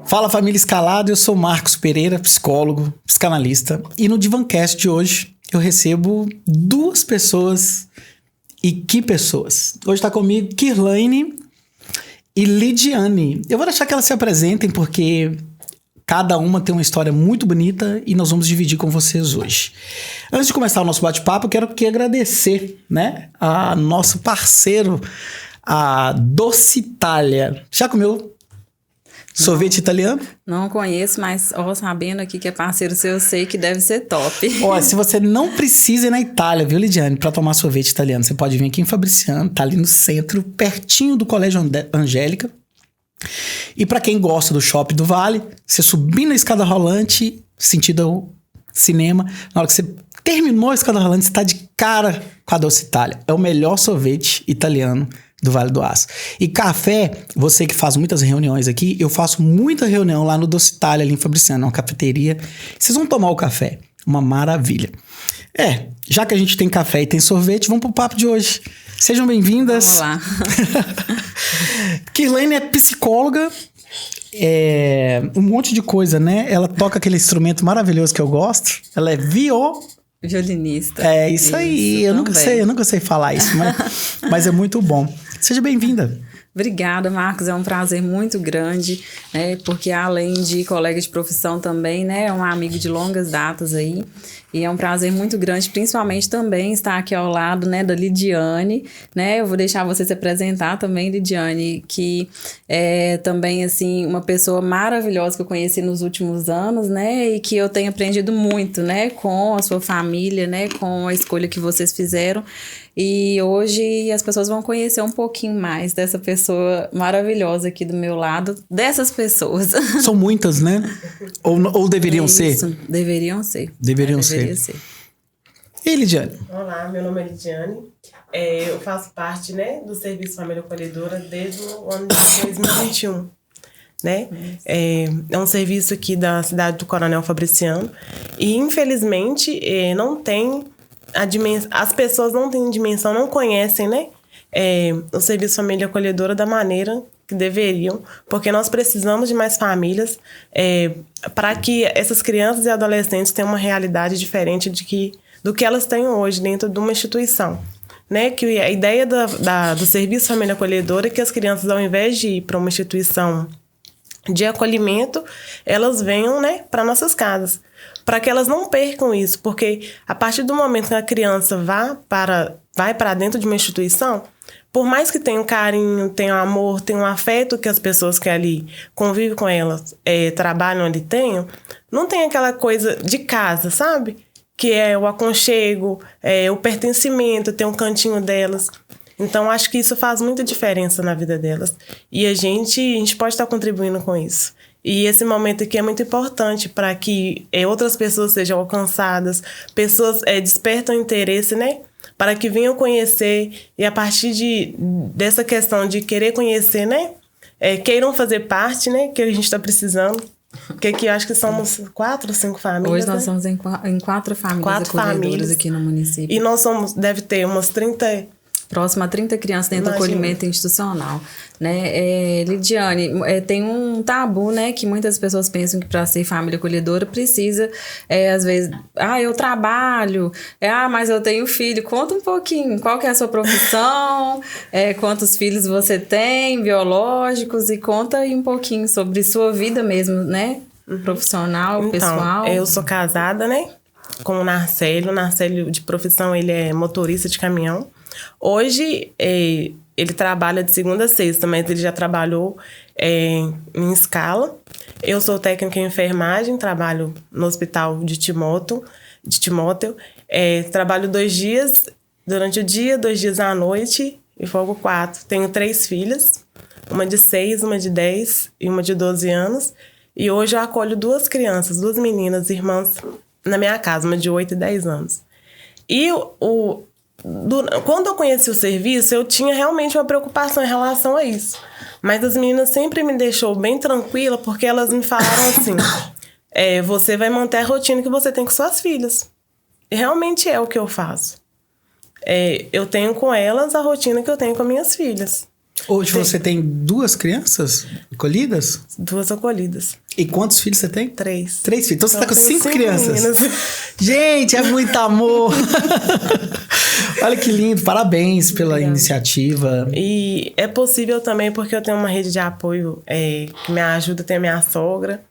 Fala, família Escalado, eu sou Marcos Pereira, psicólogo, psicanalista, e no Divancast de hoje eu recebo duas pessoas, e que pessoas! Hoje tá comigo Kirlaine e Lidiane. Eu vou deixar que elas se apresentem porque cada uma tem uma história muito bonita e nós vamos dividir com vocês hoje. Antes de começar o nosso bate-papo, eu quero aqui agradecer, a nosso parceiro, a Docitalia. Já comeu sorvete italiano? Não conheço, mas sabendo aqui que é parceiro seu, eu sei que deve ser top. Olha, se você não precisa ir na Itália, viu, Lidiane, para tomar sorvete italiano, você pode vir aqui em Fabriciano, tá ali no centro, pertinho do Colégio Angélica. E para quem gosta do Shopping do Vale, você subir na escada rolante, sentido cinema, na hora que você terminou a escada rolante, você tá de cara com a Docitalia. É o melhor sorvete italiano do Vale do Aço. E café, você que faz muitas reuniões aqui, eu faço muita reunião lá no Docitalia, ali em Fabriciano, uma cafeteria. Vocês vão tomar o café, uma maravilha. Já que a gente tem café e tem sorvete, vamos pro papo de hoje. Sejam bem-vindas. Vamos lá. Kirlaine é psicóloga, um monte de coisa, né? Ela toca aquele instrumento maravilhoso que eu gosto. Ela é violinista. É isso aí. Eu nunca sei falar isso, mas é muito bom. Seja bem-vinda. Obrigada, Marcos. É um prazer muito grande, porque além de colega de profissão também, é um amigo de longas datas aí. E é um prazer muito grande, principalmente também estar aqui ao lado, da Lidiane, Eu vou deixar você se apresentar também, Lidiane, que é também, assim, uma pessoa maravilhosa que eu conheci nos últimos anos, E que eu tenho aprendido muito, com a sua família, com a escolha que vocês fizeram. E hoje as pessoas vão conhecer um pouquinho mais dessa pessoa maravilhosa aqui do meu lado, dessas pessoas. São muitas, né? Ou deveriam ser? Isso, deveriam ser. Deveria ser. E Lidiane? Olá, meu nome é Lidiane. Eu faço parte, do Serviço Família Acolhedora desde o ano de 2021. É um serviço aqui da cidade do Coronel Fabriciano. E, infelizmente, não tem as pessoas não têm dimensão, não conhecem, o Serviço Família Acolhedora da maneira que deveriam, porque nós precisamos de mais famílias para que essas crianças e adolescentes tenham uma realidade diferente do que elas têm hoje dentro de uma instituição. Que a ideia do Serviço Família Acolhedora é que as crianças, ao invés de ir para uma instituição de acolhimento, elas venham para nossas casas, para que elas não percam isso, porque a partir do momento que a criança vai para dentro de uma instituição, por mais que tenha um carinho, tenha um amor, tenha um afeto que as pessoas que ali convivem com elas, trabalham ali não tem aquela coisa de casa, sabe? Que é o aconchego, o pertencimento, ter um cantinho delas. Então, acho que isso faz muita diferença na vida delas. E a gente pode estar contribuindo com isso. E esse momento aqui é muito importante para que outras pessoas sejam alcançadas, pessoas despertam interesse, para que venham conhecer e a partir dessa questão de querer conhecer, queiram fazer parte, que a gente está precisando. Que aqui acho que somos 4 ou 5 famílias. Hoje nós somos em 4 famílias acolhedoras aqui no município. E nós deve ter umas 30... Próximo a 30 crianças dentro do acolhimento institucional, Lidiane, tem um tabu, que muitas pessoas pensam que para ser família acolhedora precisa, às vezes, eu trabalho, mas eu tenho filho. Conta um pouquinho, qual que é a sua profissão, quantos filhos você tem, biológicos, e conta aí um pouquinho sobre sua vida mesmo, profissional, então, pessoal. Eu sou casada, com o Narcélio. O Narcélio, de profissão, ele é motorista de caminhão. Hoje, ele trabalha de segunda a sexta, mas ele já trabalhou em escala. Eu sou técnica em enfermagem, trabalho no hospital de Timóteo. Trabalho 2 dias durante o dia, 2 dias à noite e folgo 4. Tenho 3 filhas, uma de 6, uma de 10 e uma de 12 anos. E hoje eu acolho 2 crianças, 2 meninas, irmãs, na minha casa, uma de 8 e 10 anos. E quando eu conheci o serviço, eu tinha realmente uma preocupação em relação a isso. Mas as meninas sempre me deixou bem tranquila, porque elas me falaram assim, você vai manter a rotina que você tem com suas filhas. E realmente é o que eu faço. Eu tenho com elas a rotina que eu tenho com minhas filhas. Hoje você tem 2 crianças acolhidas? 2 acolhidas. E quantos filhos você tem? 3. 3 filhos. Então você tá com tenho 5 crianças. meninas. Gente, é muito amor. Olha que lindo. Parabéns pela Obrigada. iniciativa. E é possível também porque eu tenho uma rede de apoio que me ajuda. Tem a minha sogra,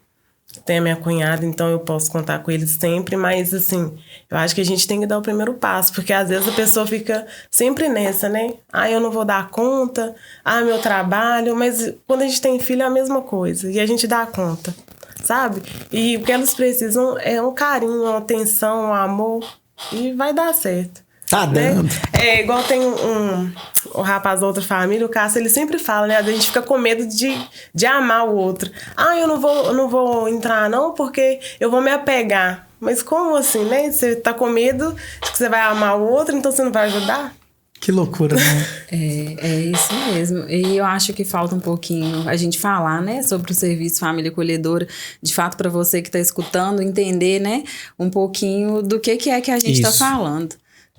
tem a minha cunhada, então eu posso contar com eles sempre. Mas, assim, eu acho que a gente tem que dar o primeiro passo. Porque, às vezes, a pessoa fica sempre nessa, né? Ah, eu não vou dar conta. Ah, meu trabalho. Mas quando a gente tem filho é a mesma coisa. E a gente dá conta, sabe? E o que elas precisam é um carinho, uma atenção, um amor. E vai dar certo. Tá dando. Né? É igual tem o rapaz da outra família, o Cássio, ele sempre fala, né? A gente fica com medo de amar o outro. Ah, eu não vou entrar não, porque eu vou me apegar. Mas como assim, né? Você tá com medo de que você vai amar o outro, então você não vai ajudar? Que loucura, né? É isso mesmo. E eu acho que falta um pouquinho a gente falar, né, sobre o serviço Família Acolhedora, de fato, para você que está escutando, entender, né, um pouquinho do que é que a gente está falando,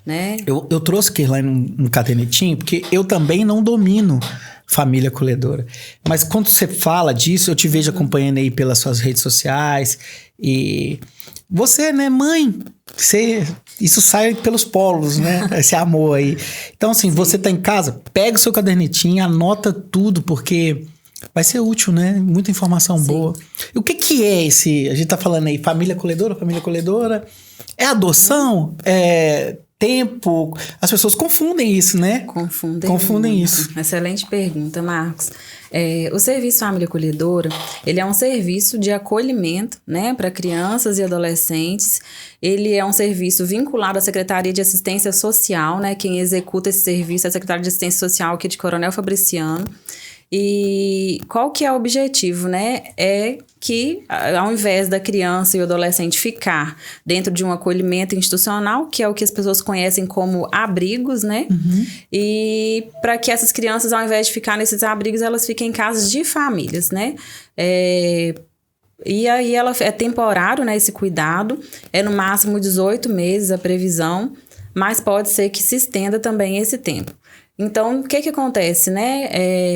né? Eu trouxe aqui lá no cadernetinho, porque eu também não domino família acolhedora. Mas quando você fala disso, eu te vejo acompanhando aí pelas suas redes sociais. E você, né, mãe, isso sai pelos polos, né? Esse amor aí. Então, assim, você tá em casa, pega o seu cadernetinho, anota tudo, porque vai ser útil, né? Muita informação boa. E o que é esse... A gente tá falando aí, família acolhedora? Família acolhedora? É adoção? É tempo? As pessoas confundem isso, né? Confundem muito. isso. Excelente pergunta, Marcos. O Serviço Família Acolhedora, ele é um serviço de acolhimento, né, para crianças e adolescentes. Ele é um serviço vinculado à Secretaria de Assistência Social, né? Quem executa esse serviço é a Secretaria de Assistência Social aqui de Coronel Fabriciano. E qual que é o objetivo, né? É que, ao invés da criança e o adolescente ficar dentro de um acolhimento institucional, que é o que as pessoas conhecem como abrigos, né? Uhum. E para que essas crianças, ao invés de ficar nesses abrigos, elas fiquem em casas de famílias, né? E aí ela é temporário, né? Esse cuidado. É no máximo 18 meses a previsão, mas pode ser que se estenda também esse tempo. Então, o que acontece, né?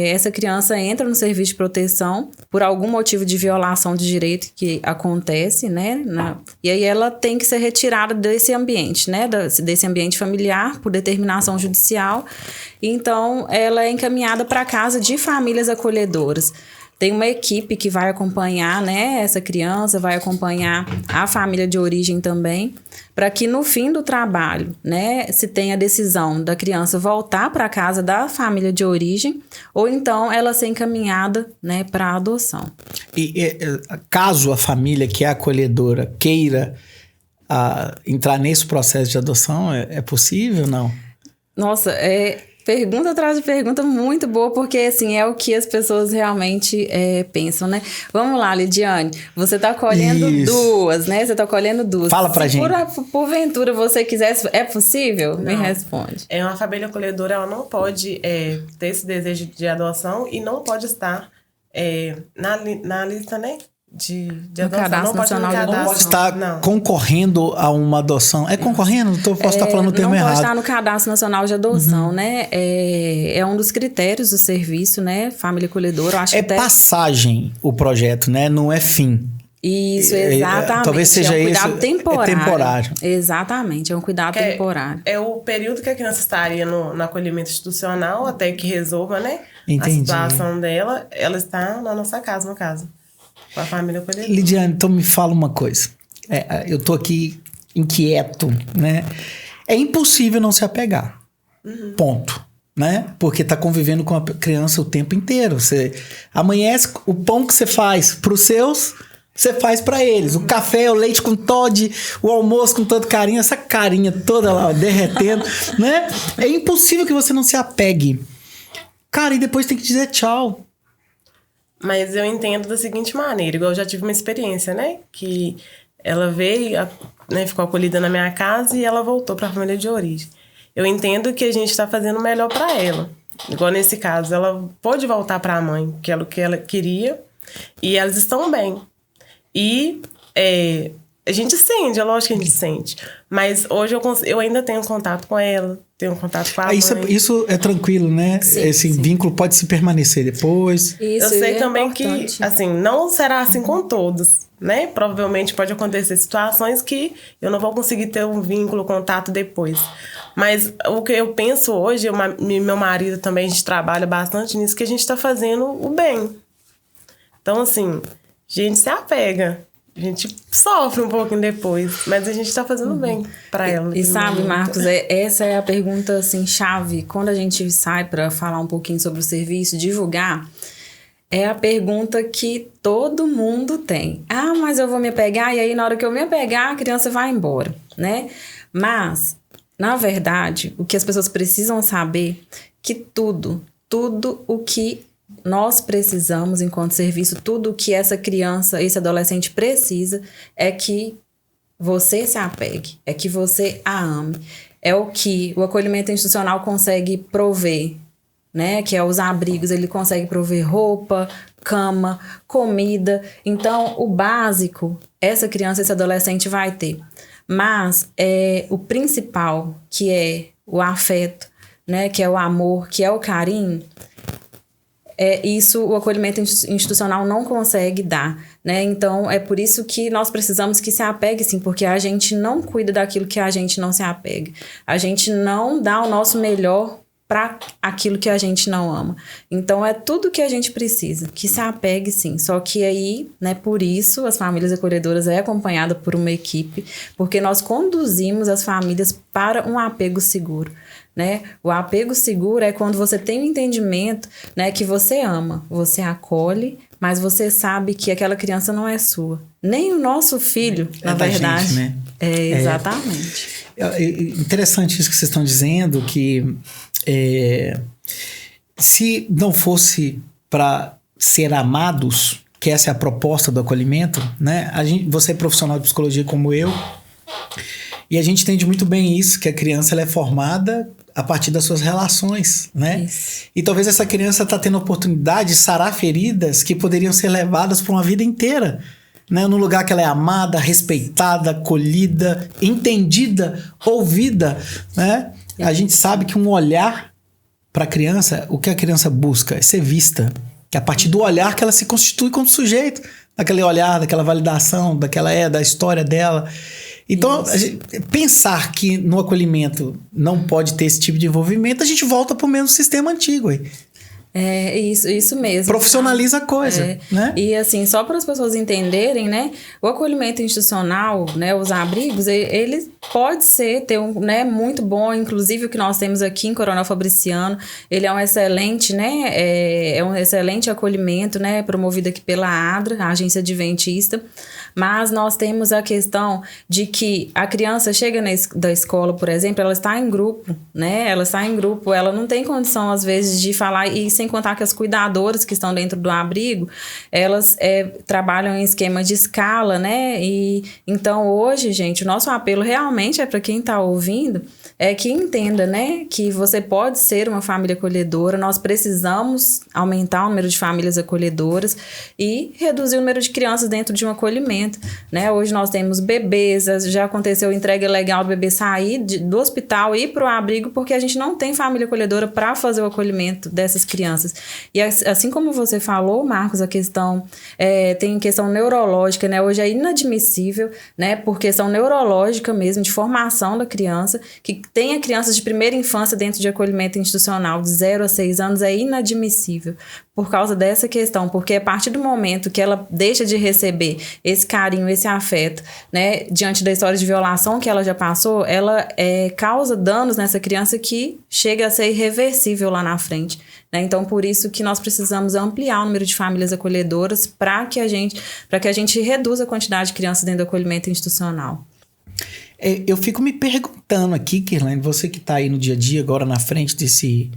Essa criança entra no serviço de proteção por algum motivo de violação de direito que acontece, né? E aí ela tem que ser retirada desse ambiente, né? Desse ambiente familiar por determinação judicial. Então, ela é encaminhada para a casa de famílias acolhedoras. Tem uma equipe que vai acompanhar, né, essa criança, vai acompanhar a família de origem também, para que no fim do trabalho, né, se tenha a decisão da criança voltar para a casa da família de origem, ou então ela ser encaminhada, né, para a adoção. E caso a família que é acolhedora queira entrar nesse processo de adoção, é possível ou não? Nossa, pergunta atrás de pergunta muito boa, porque assim, é o que as pessoas realmente pensam, né? Vamos lá, Lidiane, você tá colhendo duas, né? Você tá colhendo duas. Fala pra gente. Porventura você quisesse, é possível? Não. Me responde. Uma família acolhedora, ela não pode ter esse desejo de adoção e não pode estar na lista, né? De adoção. Cadastro Nacional de Adoção. Não pode estar concorrendo a uma adoção. É concorrendo? Posso estar falando o termo errado. Não pode estar no Cadastro Nacional de Adoção, né? É um dos critérios do serviço, né? Família acolhedora. Eu acho que passagem o projeto, né? Não é fim. Isso, exatamente. Talvez seja um cuidado temporário. Temporário. Exatamente, é um cuidado temporário. É o período que a criança estaria no acolhimento institucional até que resolva, né? Entendi. A situação dela. Ela está na nossa casa, no caso. Com a família acolhedora. Lidiane, então me fala uma coisa. Eu tô aqui inquieto, né? É impossível não se apegar. Ponto. Né? Porque tá convivendo com a criança o tempo inteiro. Você amanhece, o pão que você faz pros seus, você faz pra eles. O café, o leite com Toddy, o almoço com todo carinho, essa carinha toda lá derretendo, né? É impossível que você não se apegue. Cara, e depois tem que dizer tchau. Mas eu entendo da seguinte maneira, igual eu já tive uma experiência, né? Que ela veio, né, ficou acolhida na minha casa e ela voltou para a família de origem. Eu entendo que a gente está fazendo o melhor para ela. Igual nesse caso, ela pôde voltar para a mãe, que era o que ela queria, e elas estão bem. E A gente sente, é lógico que a gente sente. Mas hoje eu ainda tenho contato com ela, tenho contato com a mãe. Isso é tranquilo, né? Sim, Esse vínculo pode se permanecer depois. Eu sei também que, assim, não será assim com todos, né? Provavelmente pode acontecer situações que eu não vou conseguir ter um vínculo, contato depois. Mas o que eu penso hoje, meu marido também, a gente trabalha bastante nisso, que a gente tá fazendo o bem. Então, assim, a gente se apega. A gente sofre um pouquinho depois, mas a gente tá fazendo bem pra ela. E sabe, Marcos, essa é a pergunta, assim, chave. Quando a gente sai pra falar um pouquinho sobre o serviço, divulgar, é a pergunta que todo mundo tem. Ah, mas eu vou me apegar, e aí na hora que eu me apegar, a criança vai embora, né? Mas, na verdade, o que as pessoas precisam saber que tudo o que nós precisamos enquanto serviço, tudo o que essa criança, esse adolescente precisa é que você se apegue, é que você a ame. É o que o acolhimento institucional consegue prover, né? Que é os abrigos, ele consegue prover roupa, cama, comida. Então, o básico, essa criança, esse adolescente vai ter. Mas o principal, que é o afeto, né? Que é o amor, que é o carinho, isso o acolhimento institucional não consegue dar, né? Então, é por isso que nós precisamos que se apegue, sim, porque a gente não cuida daquilo que a gente não se apega. A gente não dá o nosso melhor para aquilo que a gente não ama. Então, é tudo que a gente precisa, que se apegue, sim. Só que aí, né, por isso, as famílias acolhedoras é acompanhada por uma equipe, porque nós conduzimos as famílias para um apego seguro. Né? O apego seguro é quando você tem um entendimento, né, que você ama, você acolhe, mas você sabe que aquela criança não é sua. Nem o nosso filho, na verdade. Gente, né? Exatamente. Interessante isso que vocês estão dizendo, que se não fosse para ser amados, que essa é a proposta do acolhimento, né? Você é profissional de psicologia como eu, e a gente entende muito bem isso, que a criança ela é formada a partir das suas relações, né? Isso. E talvez essa criança está tendo a oportunidade de sarar feridas que poderiam ser levadas para uma vida inteira, né? Num lugar que ela é amada, respeitada, acolhida, entendida, ouvida, né? A gente sabe que um olhar para a criança, o que a criança busca é ser vista, que é a partir do olhar que ela se constitui como sujeito, daquele olhar, daquela validação, da história dela. Então, pensar que no acolhimento não pode ter esse tipo de envolvimento, a gente volta para o mesmo sistema antigo aí. É isso mesmo. Profissionaliza a coisa, né? E assim, só para as pessoas entenderem, né? O acolhimento institucional, né? Os abrigos, ele pode ter muito bom, inclusive o que nós temos aqui em Coronel Fabriciano, ele é um excelente, né? É um excelente acolhimento, né? Promovido aqui pela ADRA, a Agência Adventista. Mas nós temos a questão de que a criança chega da escola, por exemplo, ela está em grupo, né? Ela está em grupo, ela não tem condição, às vezes, de falar, e sem contar que as cuidadoras que estão dentro do abrigo, elas trabalham em esquema de escala, né? E então, hoje, gente, o nosso apelo realmente é para quem está ouvindo, é que entenda, né? Que você pode ser uma família acolhedora, nós precisamos aumentar o número de famílias acolhedoras e reduzir o número de crianças dentro de um acolhimento. Né? Hoje nós temos bebês, já aconteceu entrega legal do bebê sair do hospital e ir para o abrigo porque a gente não tem família acolhedora para fazer o acolhimento dessas crianças. E assim como você falou, Marcos, a questão tem questão neurológica, né? Hoje é inadmissível, né? Por questão neurológica mesmo, de formação da criança, que tenha crianças de primeira infância dentro de acolhimento institucional de 0 a 6 anos, é inadmissível por causa dessa questão, porque a partir do momento que ela deixa de receber esse carinho, esse afeto, né, diante da história de violação que ela já passou, ela causa danos nessa criança que chega a ser irreversível lá na frente. Né? Então, por isso que nós precisamos ampliar o número de famílias acolhedoras para que a gente reduza a quantidade de crianças dentro do acolhimento institucional. Eu fico me perguntando aqui, Kirlane, você que está aí no dia a dia, agora na frente desse...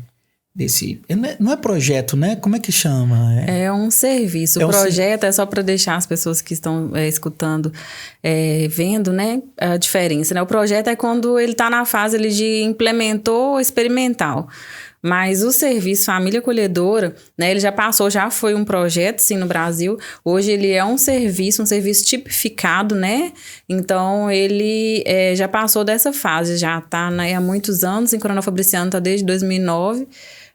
Não é projeto, né? Como é que chama? É um serviço. O projeto é só para deixar as pessoas que estão escutando, vendo, né, a diferença. Né? O projeto é quando ele está na fase ali de implementou experimental. Mas o serviço Família Acolhedora, né, ele já foi um projeto, sim, no Brasil. Hoje ele é um serviço tipificado, né? Então, ele já passou dessa fase, já está, né, há muitos anos. Em Coronel Fabriciano está desde 2009.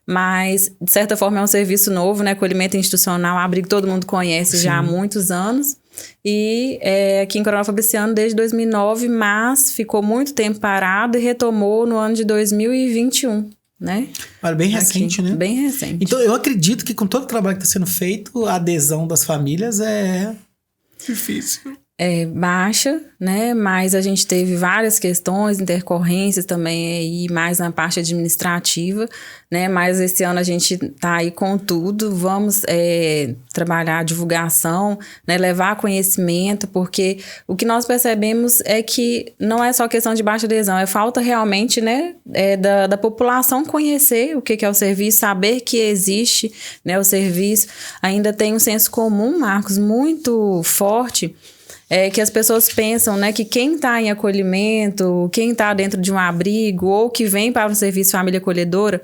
Mas, de certa forma, é um serviço novo, né? Acolhimento institucional, abrigo que todo mundo conhece já há muitos anos. E aqui em Coronel Fabriciano desde 2009, mas ficou muito tempo parado e retomou no ano de 2021, né? Olha, bem recente, aqui, né? Bem recente. Então, eu acredito que com todo o trabalho que está sendo feito, a adesão das famílias é difícil. Baixa, né? Mas a gente teve várias questões, intercorrências também aí, mais na parte administrativa, né? Mas esse ano a gente tá aí com tudo, vamos trabalhar a divulgação, né? Levar conhecimento, porque o que nós percebemos é que não é só questão de baixa adesão, é falta realmente, né? Da população conhecer o que é o serviço, saber que existe, né? O serviço ainda tem um senso comum, Marcos, muito forte, que as pessoas pensam, né, que quem está em acolhimento, quem está dentro de um abrigo ou que vem para o serviço Família Acolhedora,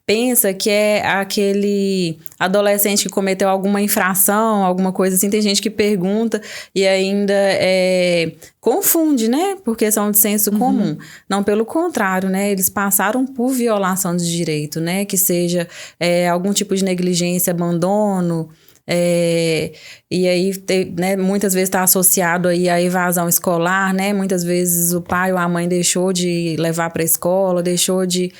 pensa que é aquele adolescente que cometeu alguma infração, alguma coisa assim. Tem gente que pergunta e ainda confunde, né, por questão de senso comum. Não, pelo contrário, né, eles passaram por violação de direito, né, que seja algum tipo de negligência, abandono. E aí, né, muitas vezes está associado aí à evasão escolar, né? Muitas vezes o pai ou a mãe deixou de levar para a escola, deixou de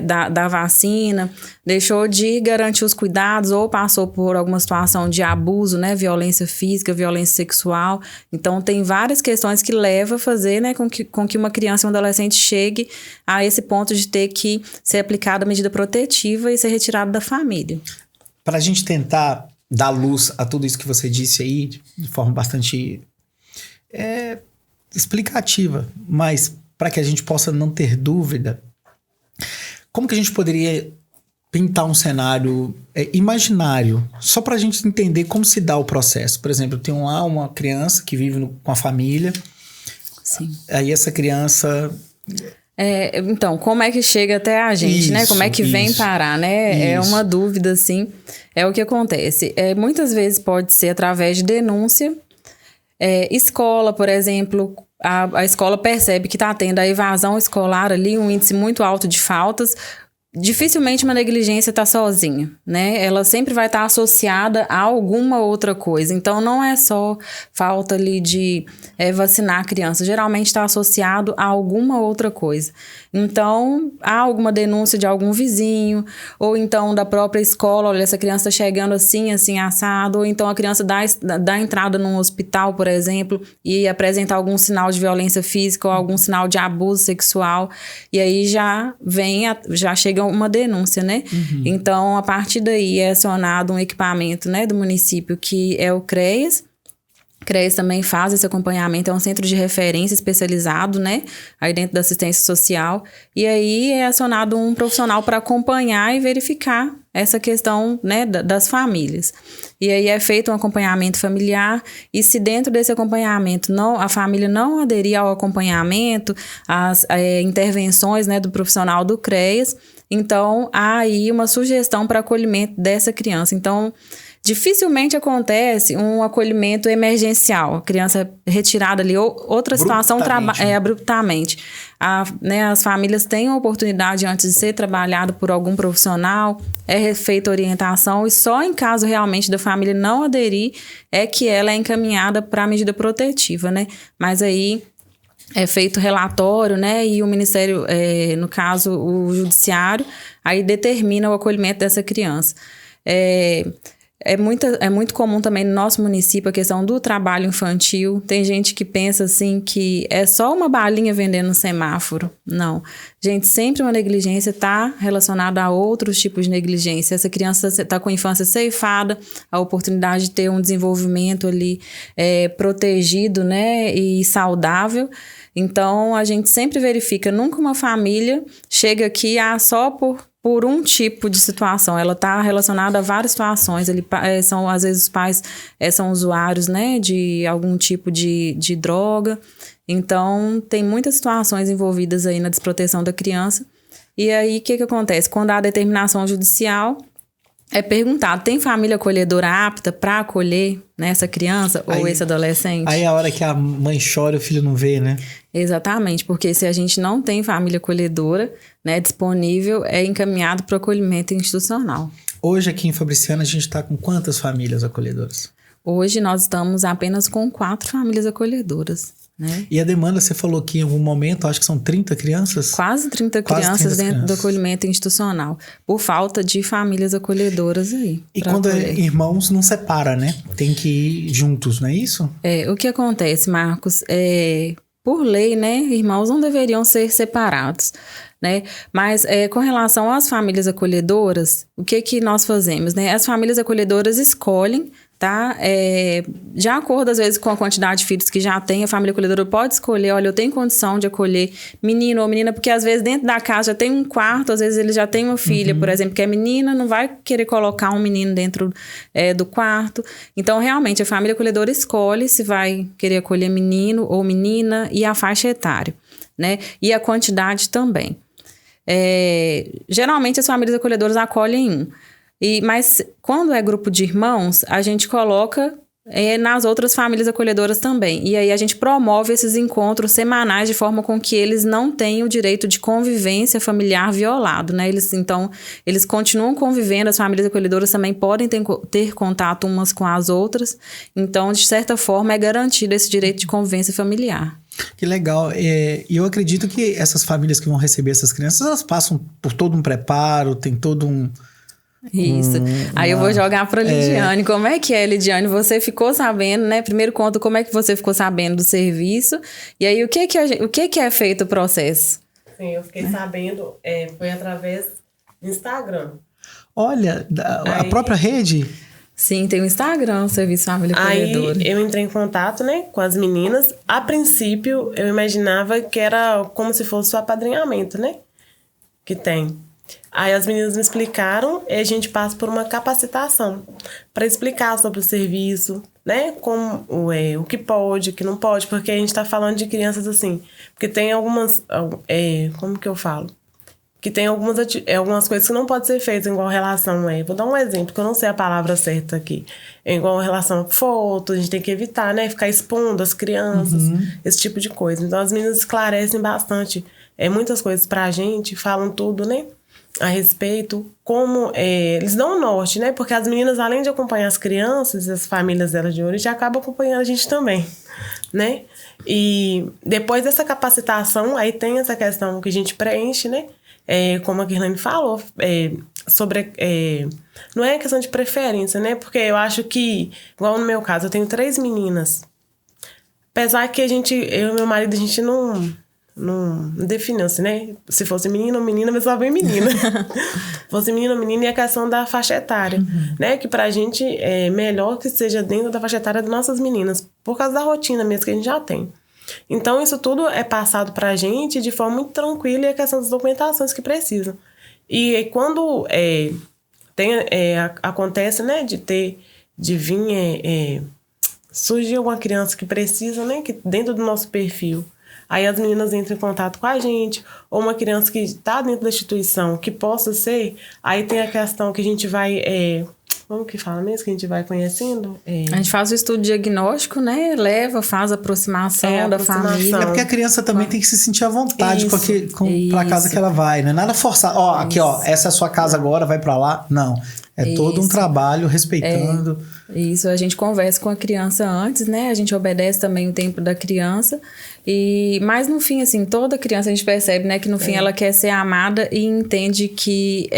dar vacina, deixou de garantir os cuidados ou passou por alguma situação de abuso, né? Violência física, violência sexual. Então, tem várias questões que levam a fazer, né, com que uma criança e um adolescente chegue a esse ponto de ter que ser aplicada a medida protetiva e ser retirado da família. Para a gente tentar dar luz a tudo isso que você disse aí, de forma bastante explicativa, mas para que a gente possa não ter dúvida, como que a gente poderia pintar um cenário imaginário, só para a gente entender como se dá o processo? Por exemplo, eu tenho lá uma criança que vive com a família. Sim. Aí essa criança... Então, como é que chega até a gente, isso, né? Como é que vem parar, né? Isso. É uma dúvida, assim. É o que acontece. Muitas vezes pode ser através de denúncia. Escola, por exemplo, a escola percebe que está tendo a evasão escolar ali, um índice muito alto de faltas. Dificilmente uma negligência está sozinha, né? Ela sempre vai estar associada a alguma outra coisa. Então, não é só falta ali de vacinar a criança. Geralmente está associado a alguma outra coisa. Então, há alguma denúncia de algum vizinho, ou então da própria escola, olha, essa criança está chegando assim, assim, assado, ou então a criança dá entrada num hospital, por exemplo, e apresenta algum sinal de violência física ou algum sinal de abuso sexual, e aí já chega uma denúncia, né? Então, a partir daí é acionado um equipamento, né, do município, que é o CREAS. CREAS também faz esse acompanhamento, é um centro de referência especializado, né, aí dentro da assistência social, e aí é acionado um profissional para acompanhar e verificar essa questão, né, das famílias. E aí é feito um acompanhamento familiar, e se dentro desse acompanhamento a família não aderir ao acompanhamento, às intervenções, né, do profissional do CREAS, então há aí uma sugestão para acolhimento dessa criança. Então, dificilmente acontece um acolhimento emergencial, a criança é retirada ali, ou outra situação abruptamente. As famílias têm a oportunidade, antes de ser trabalhado por algum profissional, é feita orientação, e só em caso realmente da família não aderir é que ela é encaminhada para a medida protetiva, né? Mas aí é feito relatório, né? E o Ministério, no caso, o Judiciário, aí determina o acolhimento dessa criança. É muito comum também no nosso município a questão do trabalho infantil. Tem gente que pensa assim que é só uma balinha vendendo no semáforo. Não. Gente, sempre uma negligência está relacionada a outros tipos de negligência. Essa criança está com a infância ceifada, a oportunidade de ter um desenvolvimento ali protegido, né, e saudável. Então, a gente sempre verifica, nunca uma família chega aqui só por um tipo de situação. Ela está relacionada a várias situações. Às vezes os pais são usuários, né, de algum tipo de droga. Então, tem muitas situações envolvidas aí na desproteção da criança. E aí, o que acontece? Quando há determinação judicial, é perguntado, tem família acolhedora apta para acolher, né, essa criança ou esse adolescente? Aí a hora que a mãe chora, o filho não vê, né? Exatamente, porque se a gente não tem família acolhedora, né, disponível, é encaminhado para o acolhimento institucional. Hoje aqui em Fabriciana a gente está com quantas famílias acolhedoras? Hoje nós estamos apenas com 4 famílias acolhedoras, né? E a demanda, você falou que em algum momento, acho que são 30 crianças? Quase 30 crianças dentro do acolhimento institucional, por falta de famílias acolhedoras aí. E quando é irmãos, não separa, né? Tem que ir juntos, não é isso? O que acontece, Marcos, por lei, né, irmãos não deveriam ser separados, né? Mas com relação às famílias acolhedoras, o que nós fazemos, né? As famílias acolhedoras escolhem, tá? De acordo, às vezes, com a quantidade de filhos que já tem, a família acolhedora pode escolher, olha, eu tenho condição de acolher menino ou menina, porque às vezes dentro da casa já tem um quarto, às vezes ele já tem uma filha, por exemplo, que é menina, não vai querer colocar um menino dentro do quarto. Então, realmente, a família acolhedora escolhe se vai querer acolher menino ou menina e a faixa etária, né? E a quantidade também. Geralmente, as famílias acolhedoras acolhem um. Mas quando é grupo de irmãos, a gente coloca nas outras famílias acolhedoras também. E aí a gente promove esses encontros semanais de forma com que eles não tenham o direito de convivência familiar violado, né? Eles continuam convivendo, as famílias acolhedoras também podem ter contato umas com as outras. Então, de certa forma, é garantido esse direito de convivência familiar. Que legal. E eu acredito que essas famílias que vão receber essas crianças, elas passam por todo um preparo, tem todo um... Isso. Aí eu vou jogar para a Lidiane. Como é que é, Lidiane? Você ficou sabendo, né? Primeiro conta como é que você ficou sabendo do serviço. E aí, o que é feito o processo? Sim, eu fiquei sabendo, foi através do Instagram. Olha, a própria rede? Sim, tem o Instagram, o Serviço Família Acolhedora. Aí eu entrei em contato, né, com as meninas. A princípio, eu imaginava que era como se fosse o apadrinhamento, né? Que tem. Aí as meninas me explicaram e a gente passa por uma capacitação para explicar sobre o serviço, né? Como o que pode, o que não pode, porque a gente está falando de crianças assim. Porque tem algumas. Como que eu falo? Que tem algumas coisas que não podem ser feitas igual relação. Vou dar um exemplo, que eu não sei a palavra certa aqui. Igual relação a foto, a gente tem que evitar, né? Ficar expondo as crianças, esse tipo de coisa. Então as meninas esclarecem bastante muitas coisas pra gente, falam tudo, né? A respeito, como eles dão o norte, né? Porque as meninas, além de acompanhar as crianças, as famílias delas de origem, acabam acompanhando a gente também, né? E depois dessa capacitação, aí tem essa questão que a gente preenche, né? Como a Kirlane falou, sobre... não é questão de preferência, né? Porque eu acho que, igual no meu caso, eu tenho 3 meninas. Apesar que eu e meu marido, a gente não definiu-se, né? Se fosse menino ou menina, mas só vem menina. Se fosse menino ou menina, e a questão da faixa etária, né? Que pra gente é melhor que seja dentro da faixa etária das nossas meninas, por causa da rotina mesmo que a gente já tem. Então, isso tudo é passado pra gente de forma muito tranquila e a questão das documentações que precisam. E quando acontece, né? De vir surgir alguma criança que precisa, né? Que dentro do nosso perfil. Aí as meninas entram em contato com a gente, ou uma criança que está dentro da instituição, que possa ser, aí tem a questão que a gente vai, como que fala mesmo, que a gente vai conhecendo? A gente faz o estudo diagnóstico, né, faz a aproximação da família. É porque a criança também tem que se sentir à vontade para a casa que ela vai, não é nada forçado. Aqui, essa é a sua casa agora, vai para lá. Não, todo um trabalho respeitando... Isso, a gente conversa com a criança antes, né? A gente obedece também o tempo da criança. Mas no fim, assim, toda criança a gente percebe, né? Que no fim ela quer ser amada e entende que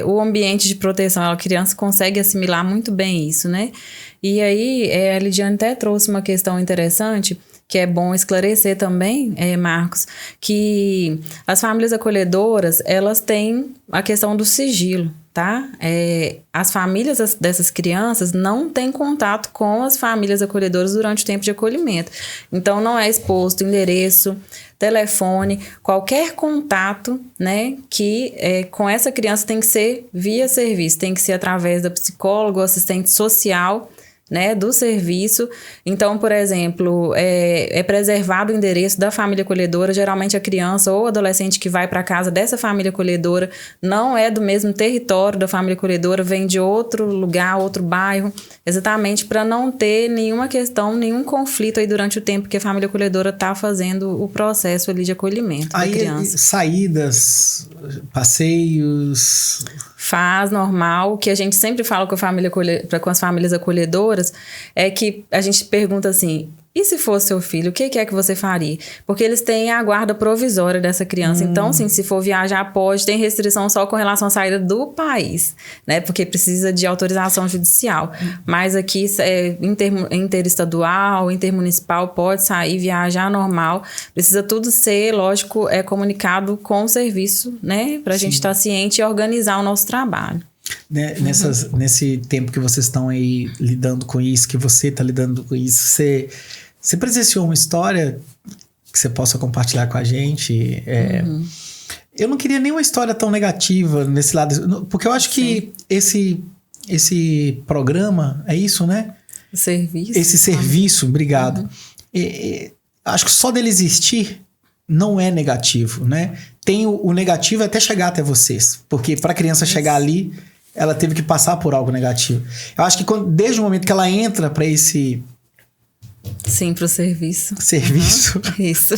o ambiente de proteção, a criança consegue assimilar muito bem isso, né? E aí, a Lidiane até trouxe uma questão interessante, que é bom esclarecer também, Marcos, que as famílias acolhedoras, elas têm a questão do sigilo, tá? As famílias dessas crianças não têm contato com as famílias acolhedoras durante o tempo de acolhimento. Então, não é exposto endereço, telefone, qualquer contato, né, que com essa criança tem que ser via serviço, tem que ser através da psicóloga ou assistente social, né, do serviço. Então, por exemplo, é preservado o endereço da família acolhedora. Geralmente a criança ou adolescente que vai para casa dessa família acolhedora não é do mesmo território da família acolhedora, vem de outro lugar, outro bairro, exatamente para não ter nenhuma questão, nenhum conflito aí durante o tempo que a família acolhedora está fazendo o processo ali de acolhimento da criança. Saídas, passeios... Faz normal, o que a gente sempre fala com as famílias acolhedoras é que a gente pergunta assim, e se fosse seu filho, o que é que você faria? Porque eles têm a guarda provisória dessa criança. Então, assim, se for viajar, pode, tem restrição só com relação à saída do país, né? Porque precisa de autorização judicial. Mas aqui, interestadual, intermunicipal, pode sair, viajar normal. Precisa tudo ser, lógico, comunicado com o serviço, né? Pra gente estar ciente e organizar o nosso trabalho. Nesse tempo que vocês estão aí lidando com isso, que você está lidando com isso, você presenciou uma história que você possa compartilhar com a gente? Eu não queria nenhuma história tão negativa nesse lado, porque eu acho que esse programa, é isso, né? Esse serviço, obrigado. Acho que só dele existir não é negativo, né? Tem o negativo até chegar até vocês, porque para a criança chegar ali, ela teve que passar por algo negativo. Eu acho que desde o momento que ela entra para esse... Sim, pro serviço. Isso.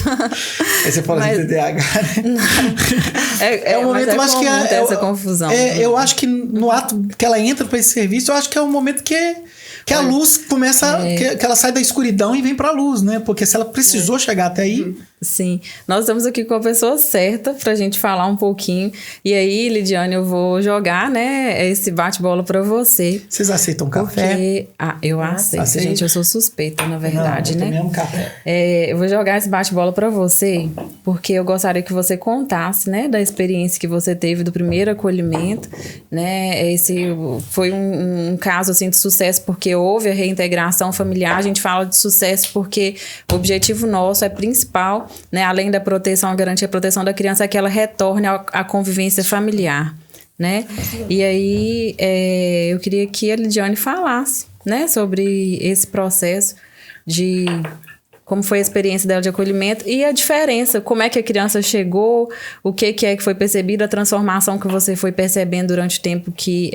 Aí você fala de TDAH, né? É um momento, eu acho que essa confusão. Eu acho que no ato que ela entra para esse serviço, eu acho que é um momento que a luz começa, que ela sai da escuridão e vem pra luz, né? Porque se ela precisou chegar até aí... Sim, nós estamos aqui com a pessoa certa pra gente falar um pouquinho. E aí, Lidiane, eu vou jogar, né, esse bate-bola pra você. Vocês aceitam café? Eu aceito, gente. Eu sou suspeita, na verdade, né? Eu também café. Eu vou jogar esse bate-bola pra você, porque eu gostaria que você contasse, né, da experiência que você teve do primeiro acolhimento, né? Esse foi um caso, assim, de sucesso, porque houve a reintegração familiar. A gente fala de sucesso porque o objetivo nosso é principal, né, além da proteção, a garantir a proteção da criança, é que ela retorne à convivência familiar, né? E aí, eu queria que a Lidiane falasse, né, sobre esse processo de como foi a experiência dela de acolhimento e a diferença, como é que a criança chegou, o que é que foi percebido, a transformação que você foi percebendo durante o tempo que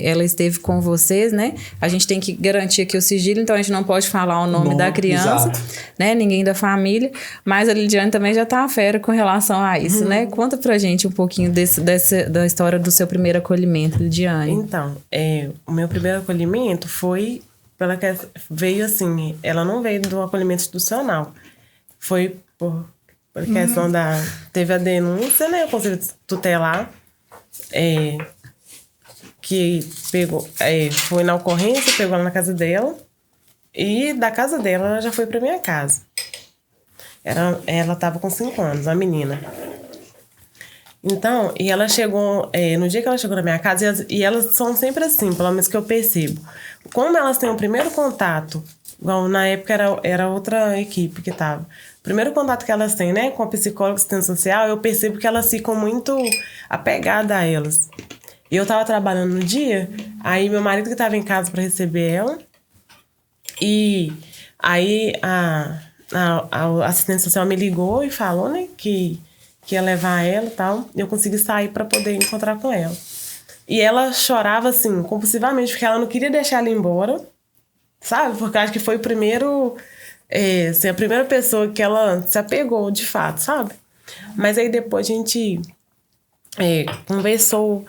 ela esteve com vocês, né? A gente tem que garantir aqui o sigilo, então a gente não pode falar o nome da criança, né? Ninguém da família, mas a Lidiane também já tá à fera com relação a isso, né? Conta pra gente um pouquinho da história do seu primeiro acolhimento, Lidiane. Então, o meu primeiro acolhimento foi... veio assim, ela não veio do acolhimento institucional. Foi por questão teve a denúncia, né? O Conselho Tutelar, que pegou, foi na ocorrência, pegou ela na casa dela, e da casa dela ela já foi pra minha casa. Ela tava com 5 anos, a menina. Então, e ela chegou, no dia que ela chegou na minha casa, e elas são sempre assim, pelo menos que eu percebo. Como elas têm o primeiro contato, igual na época era outra equipe que tava. O primeiro contato que elas têm, né, com a psicóloga assistente social, eu percebo que elas ficam muito apegadas a elas. E eu tava trabalhando no dia, aí meu marido que tava em casa para receber ela, e aí a assistente social me ligou e falou, né, que ia levar ela e tal, e eu consegui sair para poder encontrar com ela. E ela chorava, assim, compulsivamente, porque ela não queria deixar ela ir embora, sabe? Porque acho que foi o primeiro... assim, a primeira pessoa que ela se apegou, de fato, sabe? Mas aí depois a gente conversou,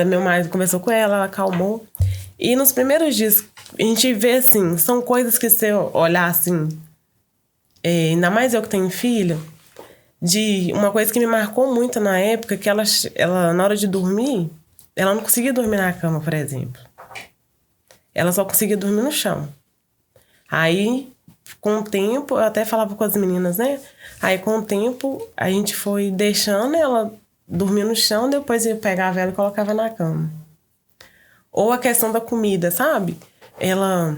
meu marido conversou com ela acalmou. E nos primeiros dias, a gente vê, assim, são coisas que se eu olhar, assim... ainda mais eu que tenho filho... de uma coisa que me marcou muito na época, que ela na hora de dormir, ela não conseguia dormir na cama, por exemplo. Ela só conseguia dormir no chão. Aí, com o tempo, eu até falava com as meninas, né? Aí, com o tempo, a gente foi deixando ela dormir no chão, depois eu pegava ela e colocava na cama. Ou a questão da comida, sabe? Ela...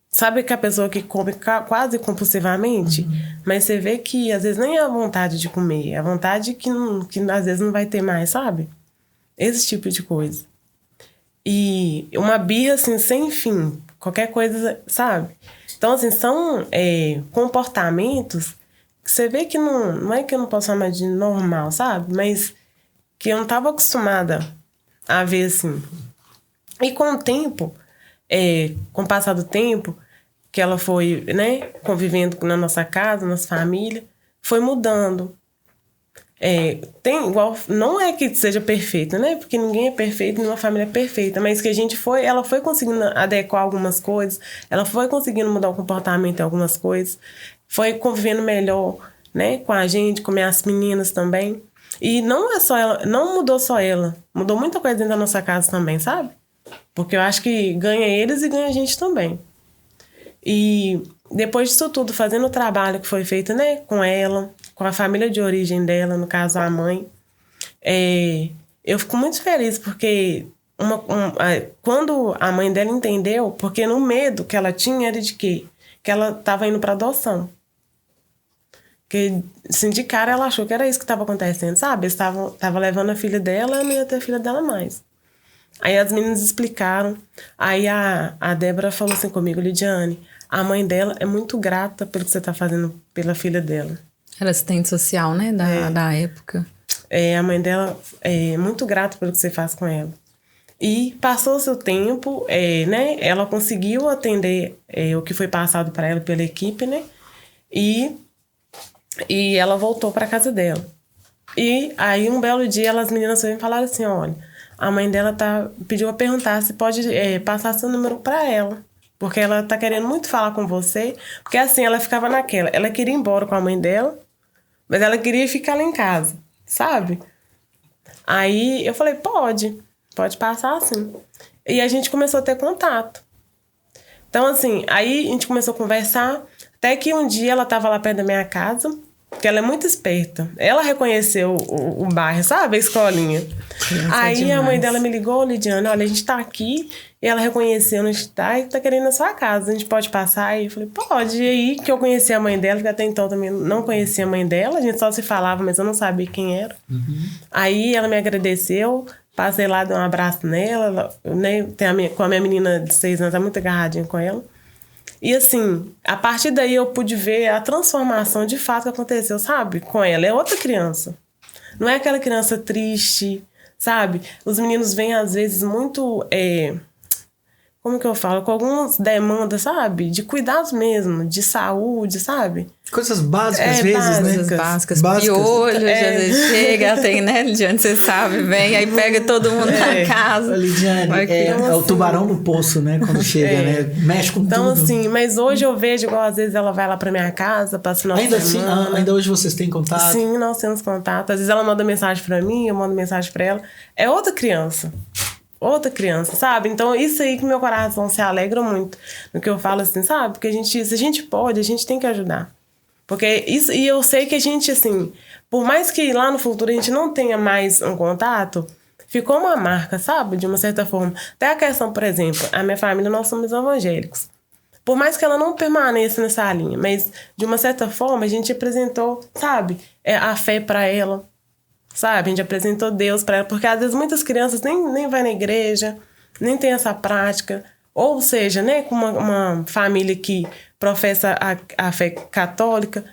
Sabe que a pessoa que come quase compulsivamente? Mas você vê que às vezes nem é a vontade de comer. É a vontade que às vezes não vai ter mais, sabe? Esse tipo de coisa. E uma birra, assim, sem fim. Qualquer coisa, sabe? Então, assim, são comportamentos que você vê que não é que eu não posso chamar de normal, sabe? Mas que eu não estava acostumada a ver, assim. E com o tempo, com o passar do tempo, que ela foi, né, convivendo na nossa casa, nossa família, foi mudando. Não é que seja perfeita, né? Porque ninguém é perfeito, nenhuma família é perfeita, mas que ela foi conseguindo adequar algumas coisas, ela foi conseguindo mudar o comportamento em algumas coisas, foi convivendo melhor, né, com a gente, com minhas meninas também. E não é só ela, não mudou só ela, mudou muita coisa dentro da nossa casa também, sabe? Porque eu acho que ganha eles e ganha a gente também. E depois disso tudo, fazendo o trabalho que foi feito, né, com ela, com a família de origem dela, no caso a mãe, eu fico muito feliz porque quando a mãe dela entendeu, porque no medo que ela tinha era de quê? Que ela estava indo para adoção. Porque, assim, de cara ela achou que era isso que estava acontecendo, sabe? Eles estavam levando a filha dela e não ia ter a filha dela mais. Aí as meninas explicaram. Aí a Débora falou assim comigo, Lidiane, a mãe dela é muito grata pelo que você está fazendo pela filha dela. Era assistente social, né? Da época. A mãe dela é muito grata pelo que você faz com ela. E passou o seu tempo, né? Ela conseguiu atender o que foi passado para ela pela equipe, né? E ela voltou para casa dela. E aí um belo dia as meninas me falaram assim, olha, a mãe dela pediu a perguntar se pode passar seu número para ela. Porque ela tá querendo muito falar com você. Porque assim, ela ficava naquela. Ela queria ir embora com a mãe dela, mas ela queria ficar lá em casa, sabe? Aí eu falei, pode passar assim. E a gente começou a ter contato. Então assim, aí a gente começou a conversar, até que um dia ela tava lá perto da minha casa, porque ela é muito esperta. Ela reconheceu o bairro, sabe? A escolinha. Aí a mãe dela me ligou, Lidiane, olha, a gente tá aqui, e ela reconheceu onde está e tá querendo ir na sua casa, a gente pode passar? E eu falei, pode. E aí que eu conheci a mãe dela, porque até então eu também não conhecia a mãe dela, a gente só se falava, mas eu não sabia quem era. Uhum. Aí ela me agradeceu, passei lá, dei um abraço nela, né, com a minha menina de 6 anos, tá muito agarradinha com ela. E assim, a partir daí eu pude ver a transformação de fato que aconteceu, sabe? Com ela. É outra criança. Não é aquela criança triste, sabe? Os meninos vêm, às vezes, muito... como que eu falo? Com algumas demandas, sabe? De cuidados mesmo, de saúde, sabe? Coisas básicas, às vezes, né? Coisas básicas. Piolho, às vezes chega, tem, né, Lidiane? Você sabe, vem, aí pega todo mundo na casa. Lidiane, é o tubarão no poço, né? Quando chega, né? Mexe com tudo. Então, assim, mas hoje eu vejo, igual às vezes ela vai lá pra minha casa, passa o nosso semana. Ainda hoje vocês têm contato? Sim, nós temos contato. Às vezes ela manda mensagem pra mim, eu mando mensagem pra ela. É outra criança. Outra criança, sabe? Então, isso aí que meu coração se alegra muito. No que eu falo assim, sabe? Porque se a gente pode, a gente tem que ajudar. Porque isso... E eu sei que a gente, assim... Por mais que lá no futuro a gente não tenha mais um contato, ficou uma marca, sabe? De uma certa forma. Até a questão, por exemplo, a minha família, nós somos evangélicos. Por mais que ela não permaneça nessa linha, mas de uma certa forma a gente apresentou, sabe? A fé para ela. Sabe? A gente apresentou Deus para ela, porque às vezes muitas crianças nem vai na igreja, nem tem essa prática. Ou seja, né, com uma família que professa a fé católica,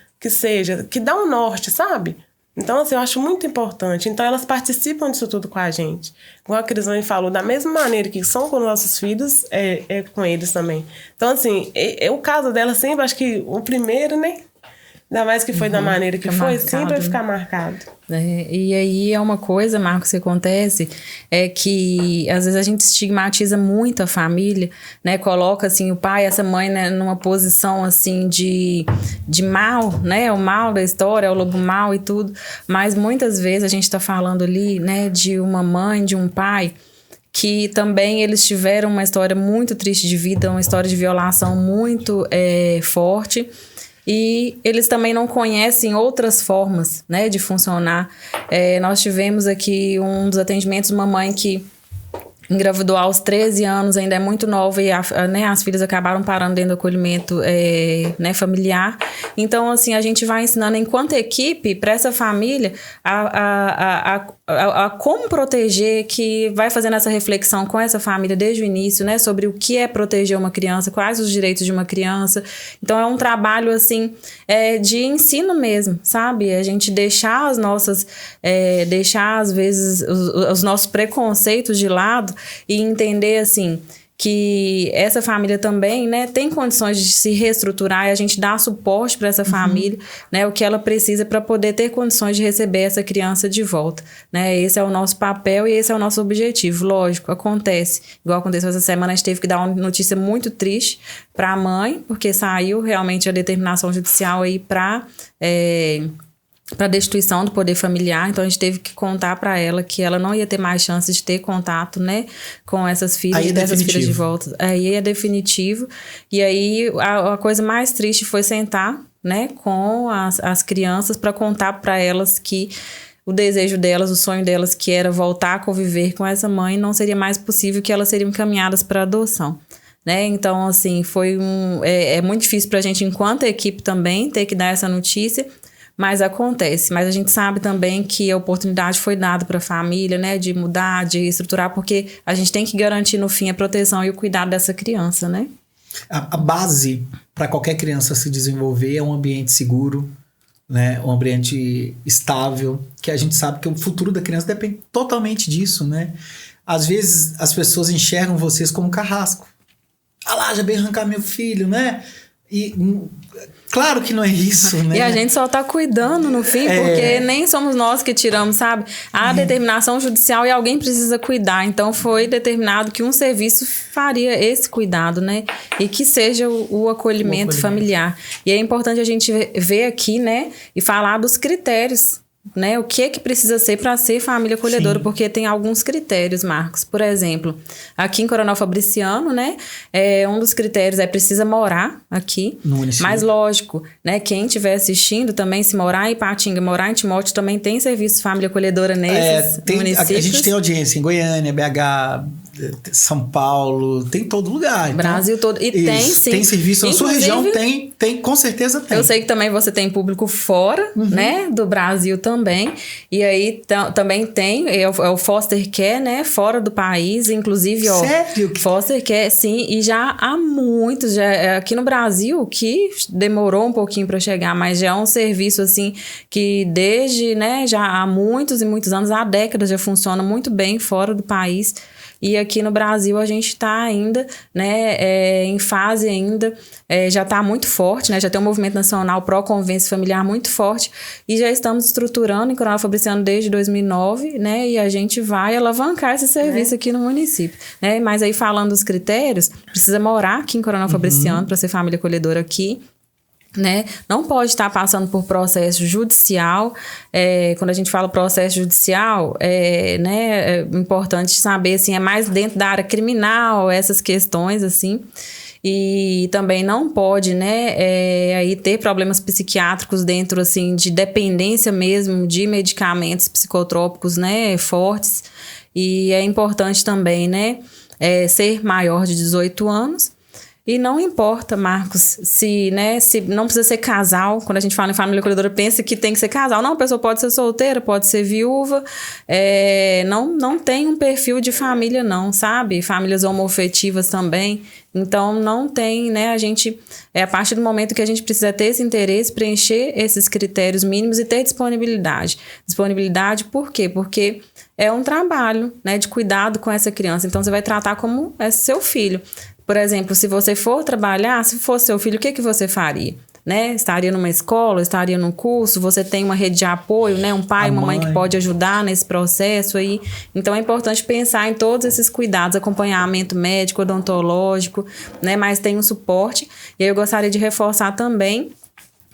que dá um norte, sabe? Então, assim, eu acho muito importante. Então, elas participam disso tudo com a gente. Igual a Crislane falou, da mesma maneira que são com nossos filhos, é com eles também. Então, assim, o caso dela sempre, acho que o primeiro, né? Ainda mais que foi da maneira que foi, marcado, sempre vai ficar marcado. E aí é uma coisa, Marcos, que acontece, é que às vezes a gente estigmatiza muito a família, né? Coloca assim o pai, essa mãe, né, numa posição assim de mal, né? O mal da história, o lobo mal e tudo. Mas muitas vezes a gente está falando ali, né, de uma mãe, de um pai, que também eles tiveram uma história muito triste de vida, uma história de violação muito forte. E eles também não conhecem outras formas, né, de funcionar. Nós tivemos aqui um dos atendimentos, uma mãe que engravidou aos 13 anos, ainda é muito nova e né, as filhas acabaram parando dentro do acolhimento né, familiar. Então, assim, a gente vai ensinando enquanto equipe para essa família a como proteger, que vai fazendo essa reflexão com essa família desde o início, né, sobre o que é proteger uma criança, quais os direitos de uma criança. Então, é um trabalho, assim, de ensino mesmo, sabe? A gente deixar deixar, às vezes, os nossos preconceitos de lado e entender, assim, que essa família também, né, tem condições de se reestruturar e a gente dá suporte para essa família, né, o que ela precisa para poder ter condições de receber essa criança de volta, né? Esse é o nosso papel e esse é o nosso objetivo. Lógico, acontece. Igual aconteceu essa semana, a gente teve que dar uma notícia muito triste para a mãe, porque saiu realmente a determinação judicial aí para destituição do poder familiar, então a gente teve que contar para ela que ela não ia ter mais chance de ter contato, né, com essas filhas e dessas filhas de volta. Aí é definitivo. E aí a coisa mais triste foi sentar, né, com as crianças para contar para elas que o desejo delas, o sonho delas, que era voltar a conviver com essa mãe, não seria mais possível, que elas seriam encaminhadas para adoção. Né? Então, assim, foi é muito difícil para a gente, enquanto equipe também, ter que dar essa notícia. Mas acontece. Mas a gente sabe também que a oportunidade foi dada para a família, né? De mudar, de estruturar, porque a gente tem que garantir, no fim, a proteção e o cuidado dessa criança, né? A base para qualquer criança se desenvolver é um ambiente seguro, né? Um ambiente estável, que a gente sabe que o futuro da criança depende totalmente disso, né? Às vezes as pessoas enxergam vocês como carrasco. Ah lá, já veio arrancar meu filho, né? E claro que não é isso, né? E a gente só tá cuidando no fim, porque nem somos nós que tiramos, sabe? Há determinação judicial e alguém precisa cuidar. Então foi determinado que um serviço faria esse cuidado, né? E que seja o acolhimento familiar. E é importante a gente ver aqui, né? E falar dos critérios, né? O que precisa ser para ser família acolhedora, porque tem alguns critérios, Marcos. Por exemplo, aqui em Coronel Fabriciano, né? Um dos critérios precisa morar aqui. No município. Mas lógico, né? Quem estiver assistindo também, se morar em Ipatinga, morar em Timóteo, também tem serviço de família acolhedora nesses municípios. A gente tem audiência em Goiânia, BH, São Paulo, tem todo lugar. Brasil então, todo. E tem, sim. Tem serviço na sua região, tem, com certeza tem. Eu sei que também você tem público fora, né? Do Brasil também. E aí também tem, é o foster care, né? Fora do país, inclusive, ó. Sério? Foster care, sim. E já há muitos, aqui no Brasil, que demorou um pouquinho para chegar, mas já é um serviço, assim, que desde, né? Já há muitos e muitos anos, há décadas, já funciona muito bem fora do país. E aqui no Brasil a gente está ainda, né, em fase ainda, já está muito forte, né, já tem um movimento nacional pró-convivência familiar muito forte e já estamos estruturando em Coronel Fabriciano desde 2009, né, e a gente vai alavancar esse serviço aqui no município, né, mas aí falando dos critérios, precisa morar aqui em Coronel Fabriciano para ser família acolhedora aqui. Né? Não pode estar passando por processo judicial. Quando a gente fala processo judicial, né, é importante saber, assim, é mais dentro da área criminal, essas questões, assim. E também não pode, né, aí ter problemas psiquiátricos dentro, assim, de dependência mesmo de medicamentos psicotrópicos, né, fortes. E é importante também, né, ser maior de 18 anos. E não importa, Marcos, se não precisa ser casal. Quando a gente fala em família acolhedora, pensa que tem que ser casal. Não, a pessoa pode ser solteira, pode ser viúva. Não tem um perfil de família, não, sabe? Famílias homoafetivas também. Então, não tem, né? A gente, a partir do momento que a gente precisa ter esse interesse, preencher esses critérios mínimos e ter disponibilidade. Disponibilidade por quê? Porque é um trabalho, né, de cuidado com essa criança. Então, você vai tratar como seu filho. Por exemplo, se você for trabalhar, se fosse seu filho, o que você faria? Né? Estaria numa escola, estaria num curso, você tem uma rede de apoio, né? Um pai, uma mãe que pode ajudar nesse processo aí. Então, é importante pensar em todos esses cuidados, acompanhamento médico, odontológico, né? Mas tem um suporte. E aí eu gostaria de reforçar também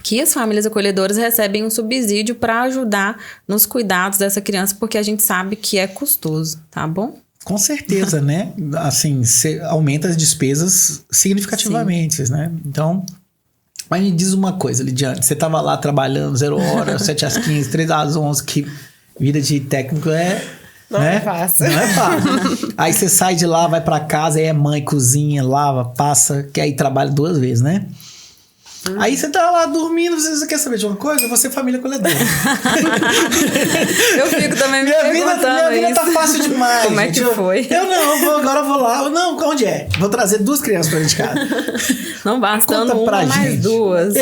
que as famílias acolhedoras recebem um subsídio para ajudar nos cuidados dessa criança, porque a gente sabe que é custoso, tá bom? Com certeza, né? Assim, você aumenta as despesas significativamente, né? Então, mas me diz uma coisa, Lidiane. Você estava lá trabalhando 0 hora, 7 às 15, 3 às 11, que vida de técnico Não é fácil. Não é fácil. Aí você sai de lá, vai pra casa, aí é mãe, cozinha, lava, passa, que aí trabalha 2 vezes, né? Aí você tá lá dormindo, você quer saber de uma coisa? Você é família acolhedora. Eu fico também me minha perguntando vida tá fácil demais. Como é que foi? Agora eu vou lá. Não, onde é? Vou trazer 2 crianças pra gente de casa. Não bastando Conta pra uma, mais gente. 2.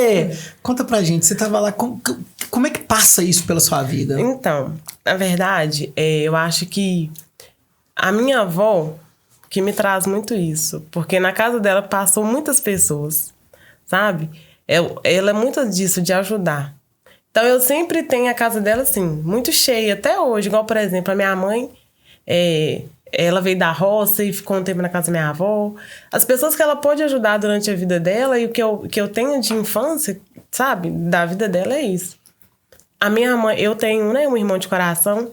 Conta pra gente. Você tava lá, como é que passa isso pela sua vida? Então, na verdade, eu acho que a minha avó que me traz muito isso. Porque na casa dela passou muitas pessoas, sabe? Ela é muito disso, de ajudar. Então, eu sempre tenho a casa dela, assim, muito cheia, até hoje. Igual, por exemplo, a minha mãe, ela veio da roça e ficou um tempo na casa da minha avó. As pessoas que ela pôde ajudar durante a vida dela e o que eu tenho de infância, sabe, da vida dela é isso. A minha mãe, eu tenho, né, um irmão de coração,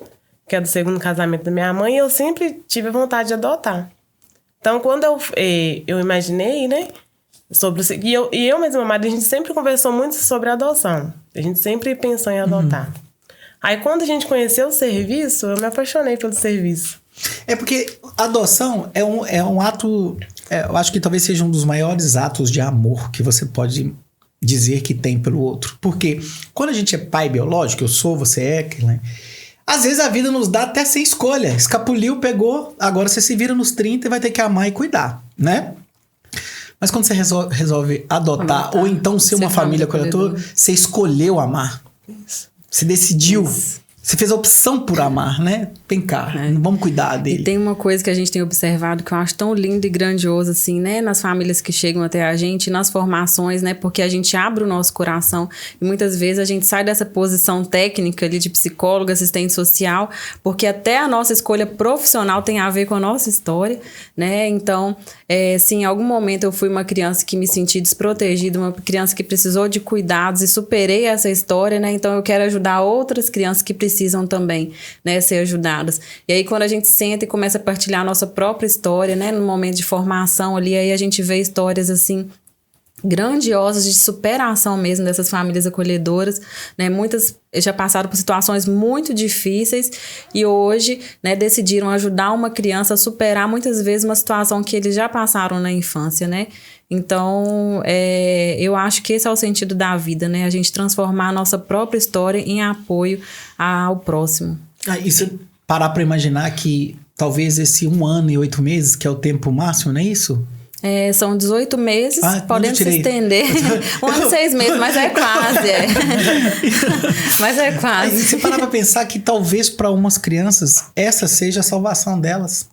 que é do 2º casamento da minha mãe, e eu sempre tive vontade de adotar. Então, quando eu imaginei, né, sobre e eu mesma, Maria, a gente sempre conversou muito sobre adoção. A gente sempre pensou em adotar. Aí, quando a gente conheceu o serviço, eu me apaixonei pelo serviço. É porque adoção é um ato... eu acho que talvez seja um dos maiores atos de amor que você pode dizer que tem pelo outro. Porque quando a gente é pai biológico, eu sou, você é, né? Às vezes a vida nos dá até sem escolha. Escapuliu, pegou, agora você se vira nos 30 e vai ter que amar e cuidar, né? Mas quando você resolve adotar ou então ser uma família acolhedora, você escolheu amar. Isso. Você decidiu. Isso. Você fez a opção por amar, né? Vem cá, vamos cuidar dele. E tem uma coisa que a gente tem observado que eu acho tão lindo e grandioso, assim, né? Nas famílias que chegam até a gente, nas formações, né? Porque a gente abre o nosso coração e muitas vezes a gente sai dessa posição técnica ali de psicólogo, assistente social, porque até a nossa escolha profissional tem a ver com a nossa história, né? Então, se em algum momento eu fui uma criança que me senti desprotegida, uma criança que precisou de cuidados e superei essa história, né? Então, eu quero ajudar outras crianças que precisam também, né, ser ajudadas. E aí, quando a gente senta e começa a partilhar a nossa própria história, né, no momento de formação ali, aí a gente vê histórias, assim, grandiosas de superação mesmo dessas famílias acolhedoras, né? Muitas já passaram por situações muito difíceis e hoje, né, decidiram ajudar uma criança a superar muitas vezes uma situação que eles já passaram na infância, né? Então, eu acho que esse é o sentido da vida, né? A gente transformar a nossa própria história em apoio ao próximo. E você parar para imaginar que talvez esse 1 ano e 8 meses, que é o tempo máximo, não é isso? São 18 meses, podendo se estender. 1 ano e 6 meses, mas é quase. Mas é quase. Aí você parar pra pensar que talvez para umas crianças essa seja a salvação delas.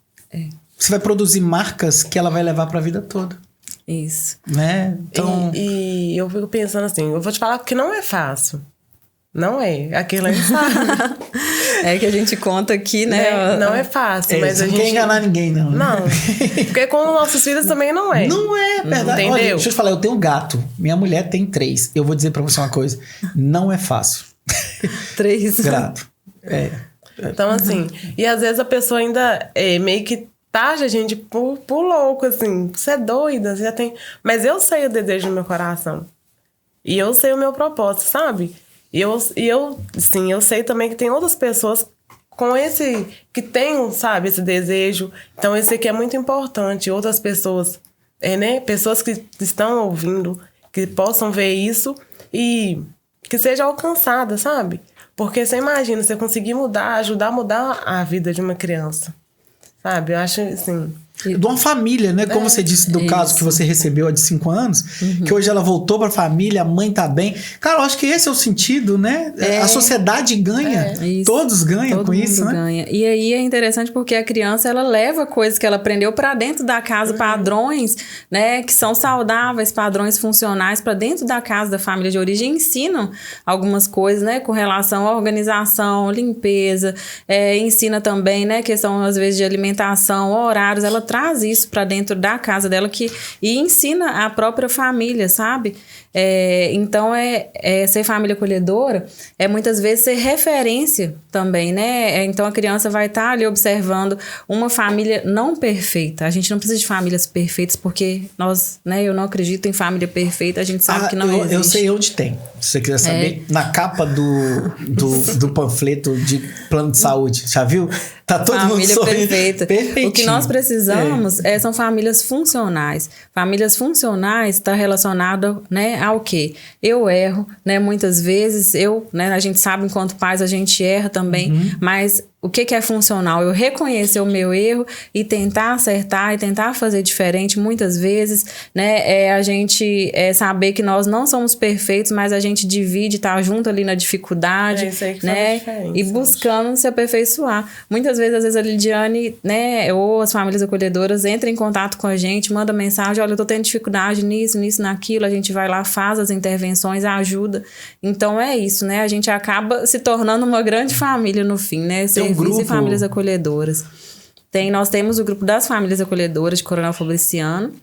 Você vai produzir marcas que ela vai levar pra vida toda. Isso. Né? Então... E eu fico pensando assim, eu vou te falar que não é fácil. Não é. Aquilo é fácil. É que a gente conta aqui, né? Não é fácil, mas a gente... Não quer enganar ninguém, não. Não. Porque com nossos filhos também não é. Não é, verdade. Entendeu? Olha, deixa eu te falar, eu tenho um gato. Minha mulher tem 3. Eu vou dizer pra você uma coisa. Não é fácil. 3. Grato. Então, assim... E às vezes a pessoa ainda meio que taxa a gente por louco, assim. Você é doida, você já tem... Mas eu sei o desejo no meu coração. E eu sei o meu propósito, sabe? E eu sei também que tem outras pessoas com esse... Que tem, sabe, esse desejo. Então, esse aqui é muito importante. Outras pessoas, né? Pessoas que estão ouvindo, que possam ver isso e que seja alcançada, sabe? Porque você imagina, você conseguir ajudar a mudar a vida de uma criança. Sabe? Eu acho, assim... De uma família, né? Como você disse do caso que você recebeu há de 5 anos, que hoje ela voltou pra família, a mãe tá bem. Cara, eu acho que esse é o sentido, né? A sociedade ganha. Todos ganham com isso, né? Ganha. E aí é interessante porque a criança, ela leva coisas que ela aprendeu pra dentro da casa, padrões, né? Que são saudáveis, padrões funcionais pra dentro da casa, da família de origem, ensinam algumas coisas, né? Com relação à organização, limpeza, ensina também, né? Questão, às vezes, de alimentação, horários, ela traz isso para dentro da casa dela e ensina a própria família, sabe? Então, ser família acolhedora é muitas vezes ser referência também, né? Então, a criança vai estar ali observando uma família não perfeita. A gente não precisa de famílias perfeitas, porque eu não acredito em família perfeita, a gente sabe que não existe. Eu sei onde tem, se você quiser saber. Na capa do panfleto de plano de saúde, já viu? Tá todo família mundo perfeita. O que nós precisamos são famílias funcionais. Famílias funcionais está relacionado, né, ao quê? Eu erro, né? Muitas vezes a gente sabe, enquanto pais, a gente erra também, mas o que é funcional? Eu reconhecer o meu erro e tentar acertar e tentar fazer diferente. Muitas vezes, né, a gente saber que nós não somos perfeitos, mas a gente divide, tá junto ali na dificuldade, isso aí que né, e buscando se aperfeiçoar. Muitas vezes, às vezes a Lidiane, né, ou as famílias acolhedoras entram em contato com a gente, manda mensagem, olha, eu tô tendo dificuldade nisso, naquilo, a gente vai lá, faz as intervenções, ajuda. Então é isso, né, a gente acaba se tornando uma grande família no fim, né, serviço e famílias acolhedoras. Nós temos o grupo das famílias acolhedoras de Coronel Fabriciano,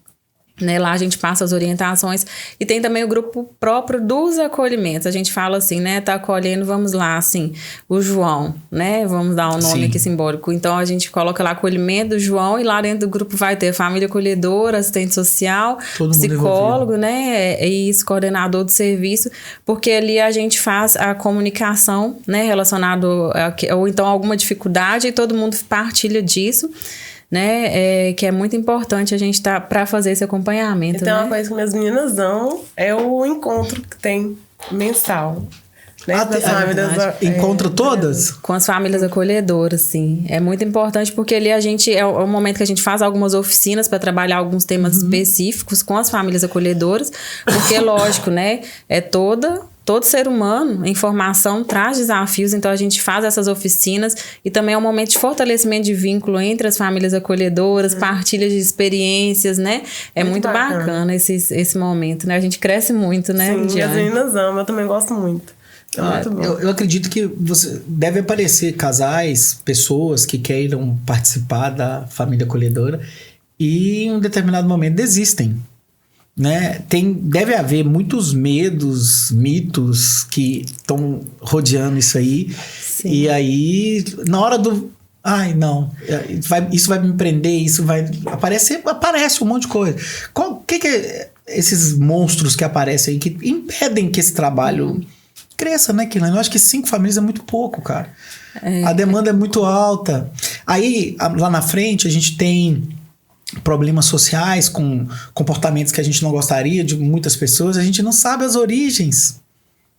né? Lá a gente passa as orientações e tem também o grupo próprio dos acolhimentos. A gente fala assim, né? Tá acolhendo, vamos lá, assim, o João, né? Vamos dar um nome aqui simbólico. Então a gente coloca lá acolhimento do João e lá dentro do grupo vai ter família acolhedora, assistente social, psicólogo, né? E isso, coordenador do serviço, porque ali a gente faz a comunicação, né? Relacionado ou então alguma dificuldade e todo mundo partilha disso, né, que é muito importante a gente para fazer esse acompanhamento. Então, né? uma coisa que minhas meninas dão é o encontro que tem mensal. Né? Encontra todas? Com as famílias acolhedoras, sim. É muito importante porque ali é o momento que a gente faz algumas oficinas para trabalhar alguns temas específicos com as famílias acolhedoras, porque, lógico, né, todo ser humano em formação traz desafios, então a gente faz essas oficinas e também é um momento de fortalecimento de vínculo entre as famílias acolhedoras, partilha de experiências, né? É muito bacana esse momento, né? A gente cresce muito, né? Sim, as meninas amam, eu também gosto muito. É muito bom. Eu acredito que deve aparecer casais, pessoas que queiram participar da família acolhedora e em um determinado momento desistem. Né? Deve haver muitos medos, mitos que estão rodeando isso aí. Sim. E aí, na hora do... Ai, não, isso vai me prender, isso vai... Aparece um monte de coisa. O que é esses monstros que aparecem aí que impedem que esse trabalho cresça, né, Keilane? Eu acho que 5 famílias é muito pouco, cara. A demanda é muito alta. Aí, lá na frente, a gente tem problemas sociais com comportamentos que a gente não gostaria de muitas pessoas, a gente não sabe as origens,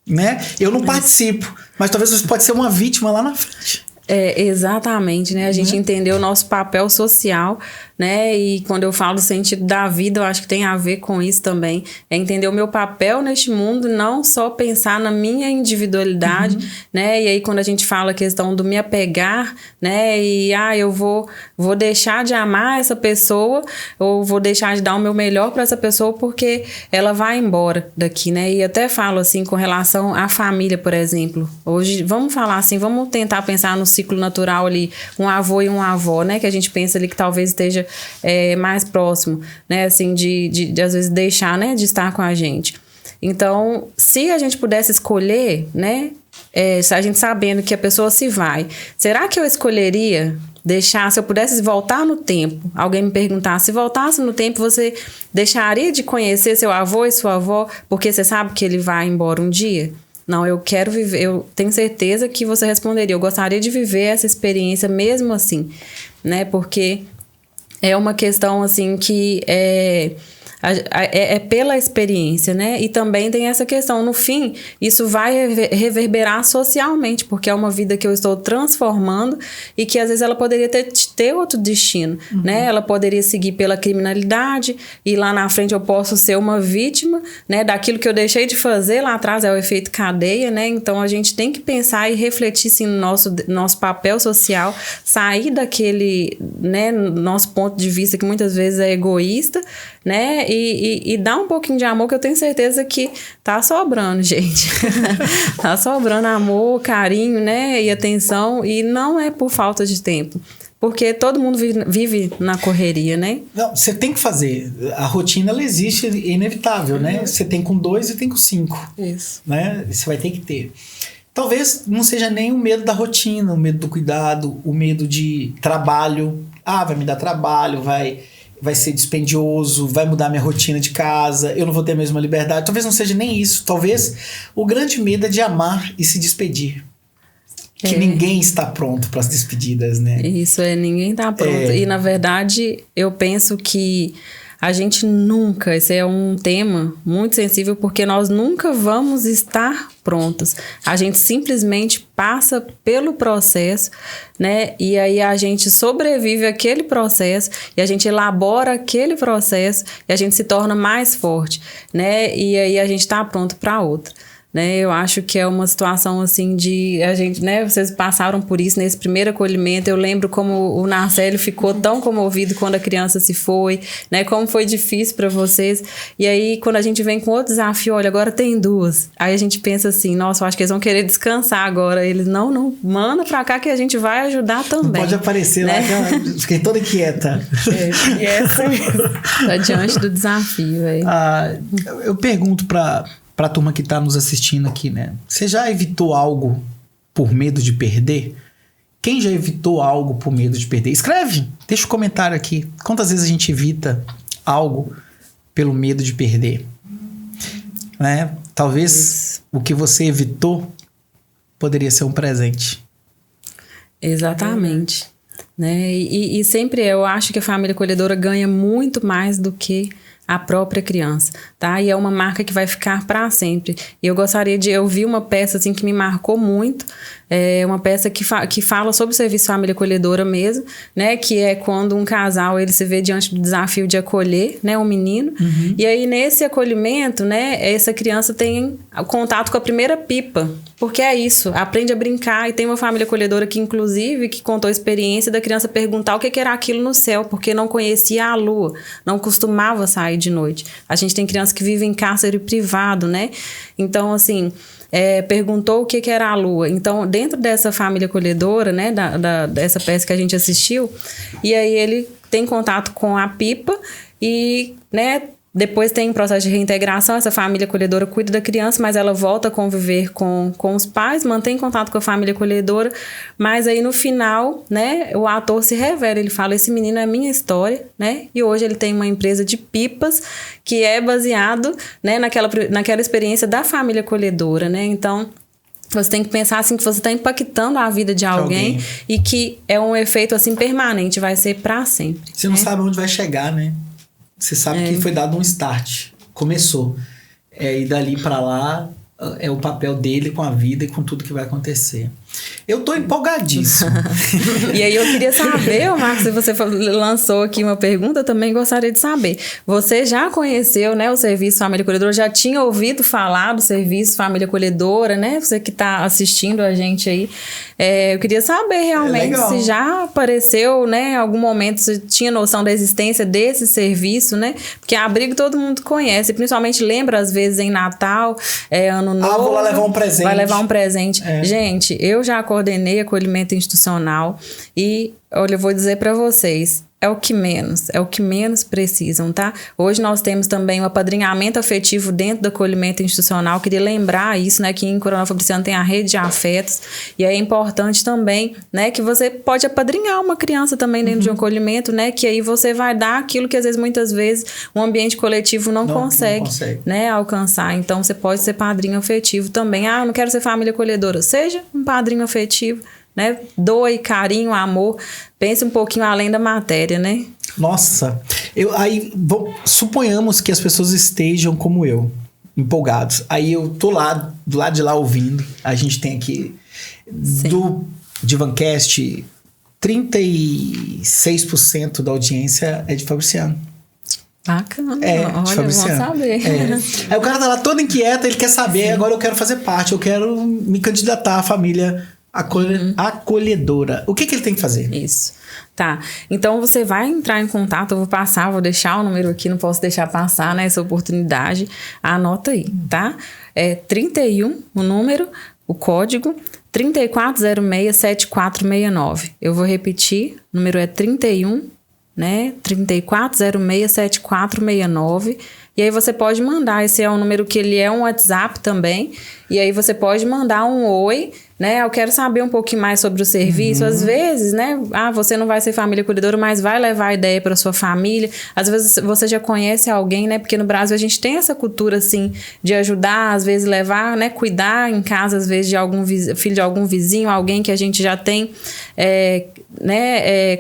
né? Eu não participo, mas talvez você pode ser uma vítima lá na frente. Exatamente, né? A gente entendeu o nosso papel social, né? E quando eu falo do sentido da vida, eu acho que tem a ver com isso também. É entender o meu papel neste mundo, não só pensar na minha individualidade, né? E aí quando a gente fala a questão do me apegar, né? E eu vou deixar de amar essa pessoa ou vou deixar de dar o meu melhor para essa pessoa porque ela vai embora daqui, né? E até falo assim com relação à família, por exemplo. Hoje, vamos falar assim, vamos tentar pensar no ciclo natural ali, um avô e uma avó, né? Que a gente pensa ali que talvez esteja mais próximo, né? Assim, de às vezes deixar, né? De estar com a gente. Então, se a gente pudesse escolher, né? Se a gente sabendo que a pessoa se vai, será que eu escolheria deixar, se eu pudesse voltar no tempo, alguém me perguntar, se voltasse no tempo, você deixaria de conhecer seu avô e sua avó, porque você sabe que ele vai embora um dia? Não, eu quero viver, eu tenho certeza que você responderia, eu gostaria de viver essa experiência mesmo assim, né? Porque é uma questão assim que é pela experiência, né? E também tem essa questão, no fim, isso vai reverberar socialmente, porque é uma vida que eu estou transformando e que às vezes ela poderia ter outro destino, né? Ela poderia seguir pela criminalidade e lá na frente eu posso ser uma vítima, né? Daquilo que eu deixei de fazer lá atrás, é o efeito cadeia, né? Então a gente tem que pensar e refletir sim, no nosso papel social, sair daquele, né, nosso ponto de vista que muitas vezes é egoísta, né? E dar um pouquinho de amor, que eu tenho certeza que tá sobrando, gente. Tá sobrando amor, carinho, né? E atenção. E não é por falta de tempo. porque todo mundo vive na correria, né? Não, você tem que fazer. A rotina, ela existe, é inevitável, né? Você tem com 2 e tem com 5. Isso. Né? Você vai ter que ter. Talvez não seja nem o medo da rotina, o medo do cuidado, o medo de trabalho. Vai me dar trabalho, vai ser dispendioso, vai mudar minha rotina de casa, eu não vou ter a mesma liberdade. Talvez não seja nem isso. Talvez o grande medo é de amar e se despedir. Que ninguém está pronto para as despedidas, né? Isso, ninguém está pronto. E, na verdade, eu penso que a gente nunca, esse é um tema muito sensível, porque nós nunca vamos estar prontos. A gente simplesmente passa pelo processo, né? E aí a gente sobrevive àquele processo, e a gente elabora aquele processo, e a gente se torna mais forte, né? E aí a gente está pronto para outra. Né, eu acho que é uma situação assim de a gente, né, vocês passaram por isso nesse primeiro acolhimento. Eu lembro como o Narcélio ficou tão comovido quando a criança se foi, né, como foi difícil para vocês. E aí quando a gente vem com outro desafio, olha, agora tem 2. Aí a gente pensa assim, nossa, eu acho que eles vão querer descansar agora. Eles não, manda para cá que a gente vai ajudar também. Não pode aparecer, né? Lá que eu fiquei toda quieta. E é assim mesmo. Tá diante do desafio, eu pergunto para a turma que está nos assistindo aqui, né? Você já evitou algo por medo de perder? Quem já evitou algo por medo de perder? Escreve, deixa um comentário aqui. Quantas vezes a gente evita algo pelo medo de perder? Né? Talvez o que você evitou poderia ser um presente. Exatamente. Né? E sempre eu acho que a família acolhedora ganha muito mais do que a própria criança, tá? E é uma marca que vai ficar para sempre. E eu gostaria de... Eu vi uma peça, assim, que me marcou muito. É uma peça que fala sobre o serviço família acolhedora mesmo, né? Que é quando um casal, ele se vê diante do desafio de acolher, né? Um menino. Uhum. E aí, nesse acolhimento, né? Essa criança tem contato com a primeira pipa. Porque é isso, aprende a brincar. E tem uma família acolhedora que, inclusive, que contou a experiência da criança perguntar o que era aquilo no céu, porque não conhecia a lua, não costumava sair de noite. A gente tem crianças que vivem em cárcere privado, né? Então, assim, perguntou o que era a lua. Então, dentro dessa família acolhedora, né, dessa peça que a gente assistiu, e aí ele tem contato com a pipa e, né, depois tem um processo de reintegração. Essa família acolhedora cuida da criança, mas ela volta a conviver com os pais, mantém contato com a família acolhedora, mas aí no final, né, o ator se revela, ele fala, esse menino é minha história, né, e hoje ele tem uma empresa de pipas que é baseado, né, naquela experiência da família acolhedora, né, então... Você tem que pensar assim que você está impactando a vida de alguém e que é um efeito assim permanente, vai ser para sempre. Você não sabe onde vai chegar, né? Você sabe que foi dado um start, começou. E dali para lá é o papel dele com a vida e com tudo que vai acontecer. Eu tô empolgadíssimo. E aí eu queria saber, Marcos, se você lançou aqui uma pergunta, eu também gostaria de saber. Você já conheceu, né, o Serviço Família Acolhedora? Já tinha ouvido falar do Serviço Família Acolhedora, né? Você que está assistindo a gente aí. Eu queria saber realmente se já apareceu, né, em algum momento, você tinha noção da existência desse serviço, né? Porque abrigo todo mundo conhece, principalmente lembra às vezes em Natal, Ano Novo. Vou lá levar um presente. Vai levar um presente. Gente, eu já coordenei acolhimento institucional e, olha, eu vou dizer para vocês, é o que menos precisam, tá? Hoje nós temos também o apadrinhamento afetivo dentro do acolhimento institucional. Queria lembrar isso, né? Que em Coronel Fabriciano tem a rede de afetos e é importante também, né? Que você pode apadrinhar uma criança também dentro de um acolhimento, né? Que aí você vai dar aquilo que às vezes, muitas vezes, um ambiente coletivo não consegue, né? Alcançar. Então, você pode ser padrinho afetivo também. Eu não quero ser família acolhedora. Seja um padrinho afetivo, né? Doe carinho, amor. Pense um pouquinho além da matéria, né? Nossa, suponhamos que as pessoas estejam como eu, empolgados. Aí eu tô lá, do lado de lá ouvindo. A gente tem aqui do Divancast, 36% da audiência é de Fabriciano. Bacana, olha, vamos saber. Aí o cara tá lá todo inquieto, ele quer saber, agora eu quero fazer parte, eu quero me candidatar à família acolhedora. O que ele tem que fazer? Isso. Tá. Então você vai entrar em contato, eu vou deixar o número aqui, não posso deixar passar, né, essa oportunidade. Anota aí, tá? 31, o número, o código 3406-7469. Eu vou repetir, o número é 31, né? 3406-7469. E aí você pode mandar, esse é um número que ele é um WhatsApp também, e aí você pode mandar um oi, né? Eu quero saber um pouquinho mais sobre o serviço. Às vezes, né? Você não vai ser família acolhedora, mas vai levar a ideia para sua família. Às vezes você já conhece alguém, né? Porque no Brasil a gente tem essa cultura, assim, de ajudar, às vezes levar, né? Cuidar em casa, às vezes, de algum filho de algum vizinho, alguém que a gente já tem,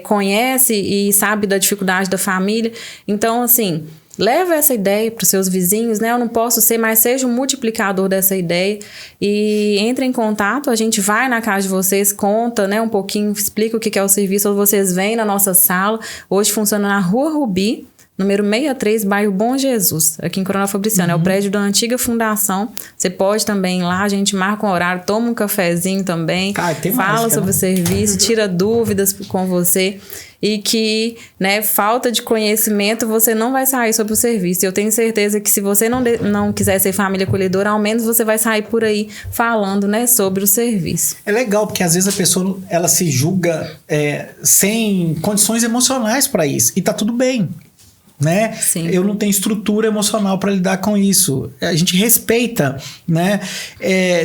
conhece e sabe da dificuldade da família. Então, assim, leva essa ideia para os seus vizinhos, né? Eu não posso ser, mas seja um multiplicador dessa ideia. E entre em contato, a gente vai na casa de vocês, conta, né, um pouquinho, explica o que é o serviço, ou vocês vêm na nossa sala. Hoje funciona na Rua Rubi, número 63, bairro Bom Jesus, aqui em Coronel Fabriciano. É o prédio da antiga fundação. Você pode também ir lá, a gente marca um horário, toma um cafezinho também, fala sobre o serviço, tira dúvidas com você. E que, né, falta de conhecimento, você não vai sair sobre o serviço. Eu tenho certeza que se você não quiser ser família acolhedora, ao menos você vai sair por aí falando, né, sobre o serviço. É legal, porque às vezes a pessoa ela se julga sem condições emocionais para isso. E tá tudo bem, né? Sim. Eu não tenho estrutura emocional para lidar com isso. A gente respeita, né?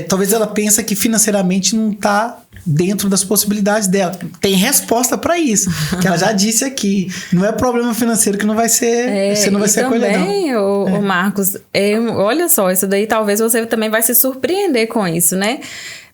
Talvez ela pense que financeiramente não tá dentro das possibilidades dela. Tem resposta para isso, que ela já disse aqui. Não é problema financeiro que não vai ser, você não vai ser acolhedor. Também, o Marcos, olha só, isso daí talvez você também vai se surpreender com isso, né?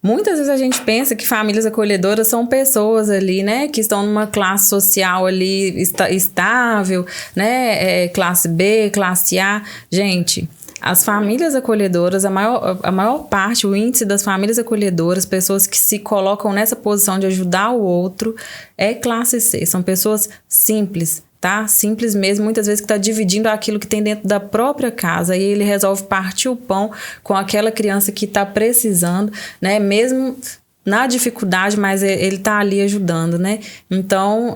Muitas vezes a gente pensa que famílias acolhedoras são pessoas ali, né, que estão numa classe social ali estável, né, classe B, classe A. Gente, as famílias acolhedoras, a maior parte, o índice das famílias acolhedoras, pessoas que se colocam nessa posição de ajudar o outro, é classe C. São pessoas simples, tá? Simples mesmo, muitas vezes que está dividindo aquilo que tem dentro da própria casa. E ele resolve partir o pão com aquela criança que está precisando, né? Mesmo na dificuldade, mas ele está ali ajudando, né? Então,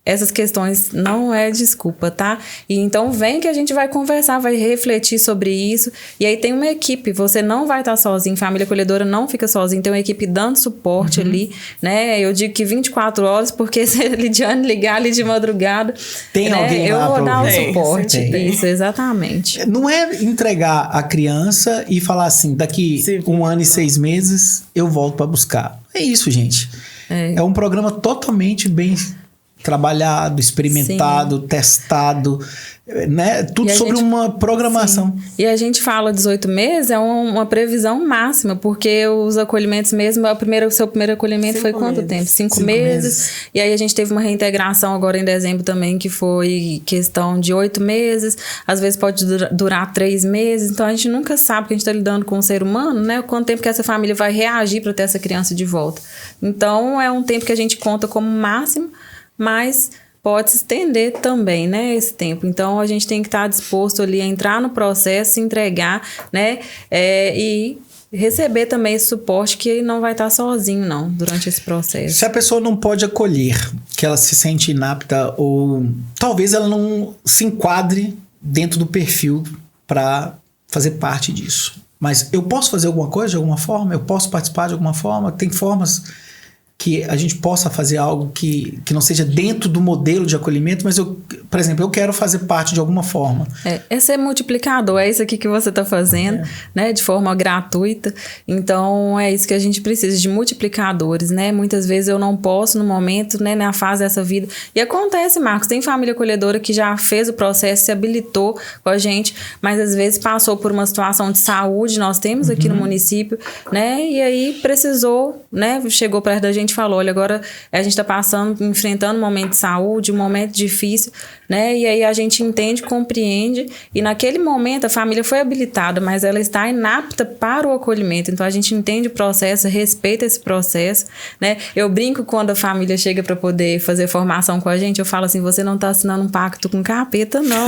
essas questões não é desculpa, tá? E então vem que a gente vai conversar, vai refletir sobre isso. E aí tem uma equipe, você não vai estar sozinho, família acolhedora não fica sozinho, tem uma equipe dando suporte ali, né? Eu digo que 24 horas, porque se a Lidiane ligar ali de madrugada, tem, né, alguém eu lá vou dar o ouvir. suporte. Isso, exatamente. Não é entregar a criança e falar assim, daqui 1 ano e 6 meses eu volto para buscar. É isso, gente. É um programa totalmente bem trabalhado, experimentado, testado, né? Tudo sobre uma programação. Sim. E a gente fala 18 meses, é uma previsão máxima, porque os acolhimentos mesmo, o seu primeiro acolhimento 5 foi quanto meses. tempo? 5 meses. E aí a gente teve uma reintegração agora em dezembro também, que foi questão de 8 meses, às vezes pode durar 3 meses, então a gente nunca sabe que a gente está lidando com um ser humano, né? Quanto tempo que essa família vai reagir para ter essa criança de volta. Então é um tempo que a gente conta como máximo, mas pode se estender também, né, esse tempo. Então, a gente tem que estar disposto ali a entrar no processo, se entregar, né, e receber também esse suporte, que não vai estar sozinho, não, durante esse processo. Se a pessoa não pode acolher, que ela se sente inapta, ou talvez ela não se enquadre dentro do perfil para fazer parte disso. Mas eu posso fazer alguma coisa de alguma forma? Eu posso participar de alguma forma? Tem formas que a gente possa fazer algo que não seja dentro do modelo de acolhimento, mas por exemplo, eu quero fazer parte de alguma forma. É ser multiplicador, é isso aqui que você está fazendo, né, de forma gratuita. Então, é isso que a gente precisa, de multiplicadores, né? Muitas vezes eu não posso no momento, né, na fase dessa vida. E acontece, Marcos, tem família acolhedora que já fez o processo, se habilitou com a gente, mas às vezes passou por uma situação de saúde, nós temos aqui no município, né? E aí precisou, né, chegou perto da gente, falou, olha, agora a gente está enfrentando um momento de saúde, um momento difícil, né? E aí a gente entende, compreende, e naquele momento a família foi habilitada, mas ela está inapta para o acolhimento. Então a gente entende o processo, respeita esse processo, né? Eu brinco quando a família chega para poder fazer formação com a gente, eu falo assim, você não está assinando um pacto com capeta, não.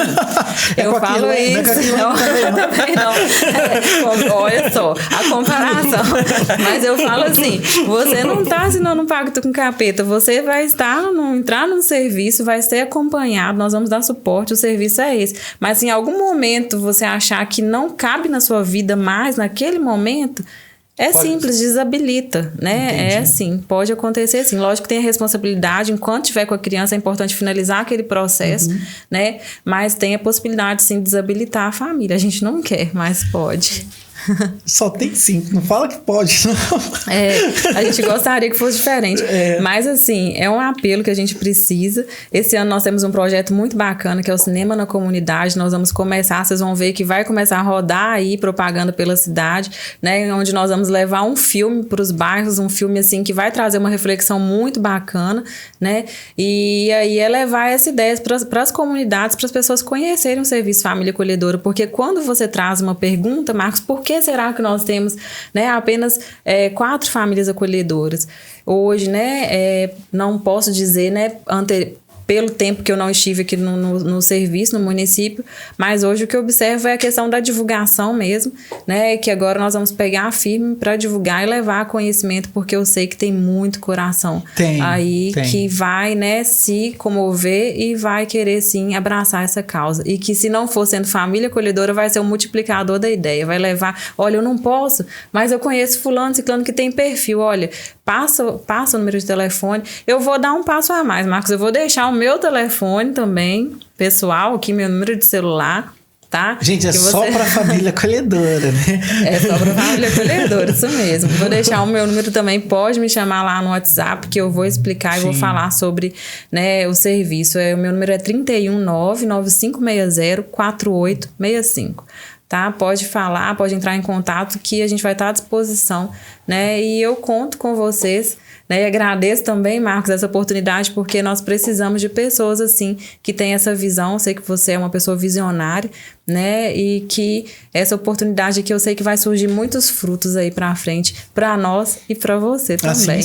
Eu falo isso. Não, também não. Olha só, a comparação. Mas eu falo assim, você não está assinando um pacto com capeta, você vai entrar num serviço, vai ser acompanhado, nós vamos dar suporte, o serviço é esse. Mas em algum momento você achar que não cabe na sua vida mais, naquele momento, É simples, desabilita, né? Entendi. É sim, pode acontecer sim. Lógico que tem a responsabilidade, enquanto tiver com a criança, é importante finalizar aquele processo, né? Mas tem a possibilidade, sim, de desabilitar a família. A gente não quer, mas pode. Só tem 5, não fala que pode, não. A gente gostaria que fosse diferente. Mas, assim, é um apelo que a gente precisa. Esse ano nós temos um projeto muito bacana, que é o Cinema na Comunidade. Nós vamos começar, vocês vão ver que vai começar a rodar aí propaganda pela cidade, né? Onde nós vamos levar um filme para os bairros, um filme, assim, que vai trazer uma reflexão muito bacana, né? E aí é levar essa ideia para as comunidades, para as pessoas conhecerem o Serviço Família Acolhedora. Porque quando você traz uma pergunta, Marcos, por que será que nós temos, né, apenas 4 famílias acolhedoras? Hoje, né, não posso dizer, né, pelo tempo que eu não estive aqui no serviço, no município, mas hoje o que eu observo é a questão da divulgação mesmo, né, que agora nós vamos pegar firme para divulgar e levar conhecimento, porque eu sei que tem muito coração aí que vai, né, se comover e vai querer, sim, abraçar essa causa. E que se não for sendo família acolhedora, vai ser um multiplicador da ideia, vai levar, olha, eu não posso, mas eu conheço fulano, ciclano que tem perfil, olha, passa o número de telefone, eu vou dar um passo a mais, Marcos, eu vou deixar o meu telefone também, pessoal, aqui meu número de celular, tá? Gente, é só pra família acolhedora, né? É só pra família acolhedora, isso mesmo. Vou deixar o meu número também, pode me chamar lá no WhatsApp, que eu vou explicar e vou falar sobre, né, o serviço. O meu número é 319-9560-4865. Tá? Pode falar, pode entrar em contato, que a gente vai estar à disposição, né? E eu conto com vocês, né? E agradeço também, Marcos, essa oportunidade, porque nós precisamos de pessoas assim, que têm essa visão. Eu sei que você é uma pessoa visionária, né? E que essa oportunidade aqui, eu sei que vai surgir muitos frutos aí pra frente, pra nós e pra você também.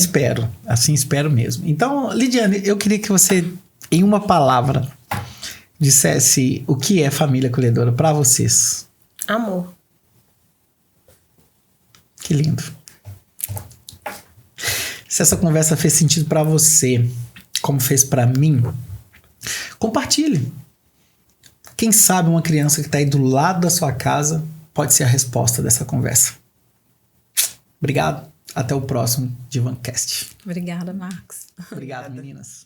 Assim espero mesmo. Então, Lidiane, eu queria que você, em uma palavra, dissesse o que é família acolhedora pra vocês. Amor. Que lindo. Se essa conversa fez sentido pra você, como fez pra mim, compartilhe. Quem sabe uma criança que tá aí do lado da sua casa pode ser a resposta dessa conversa. Obrigado. Até o próximo Divancast. Obrigada, Marcos. Obrigado, meninas.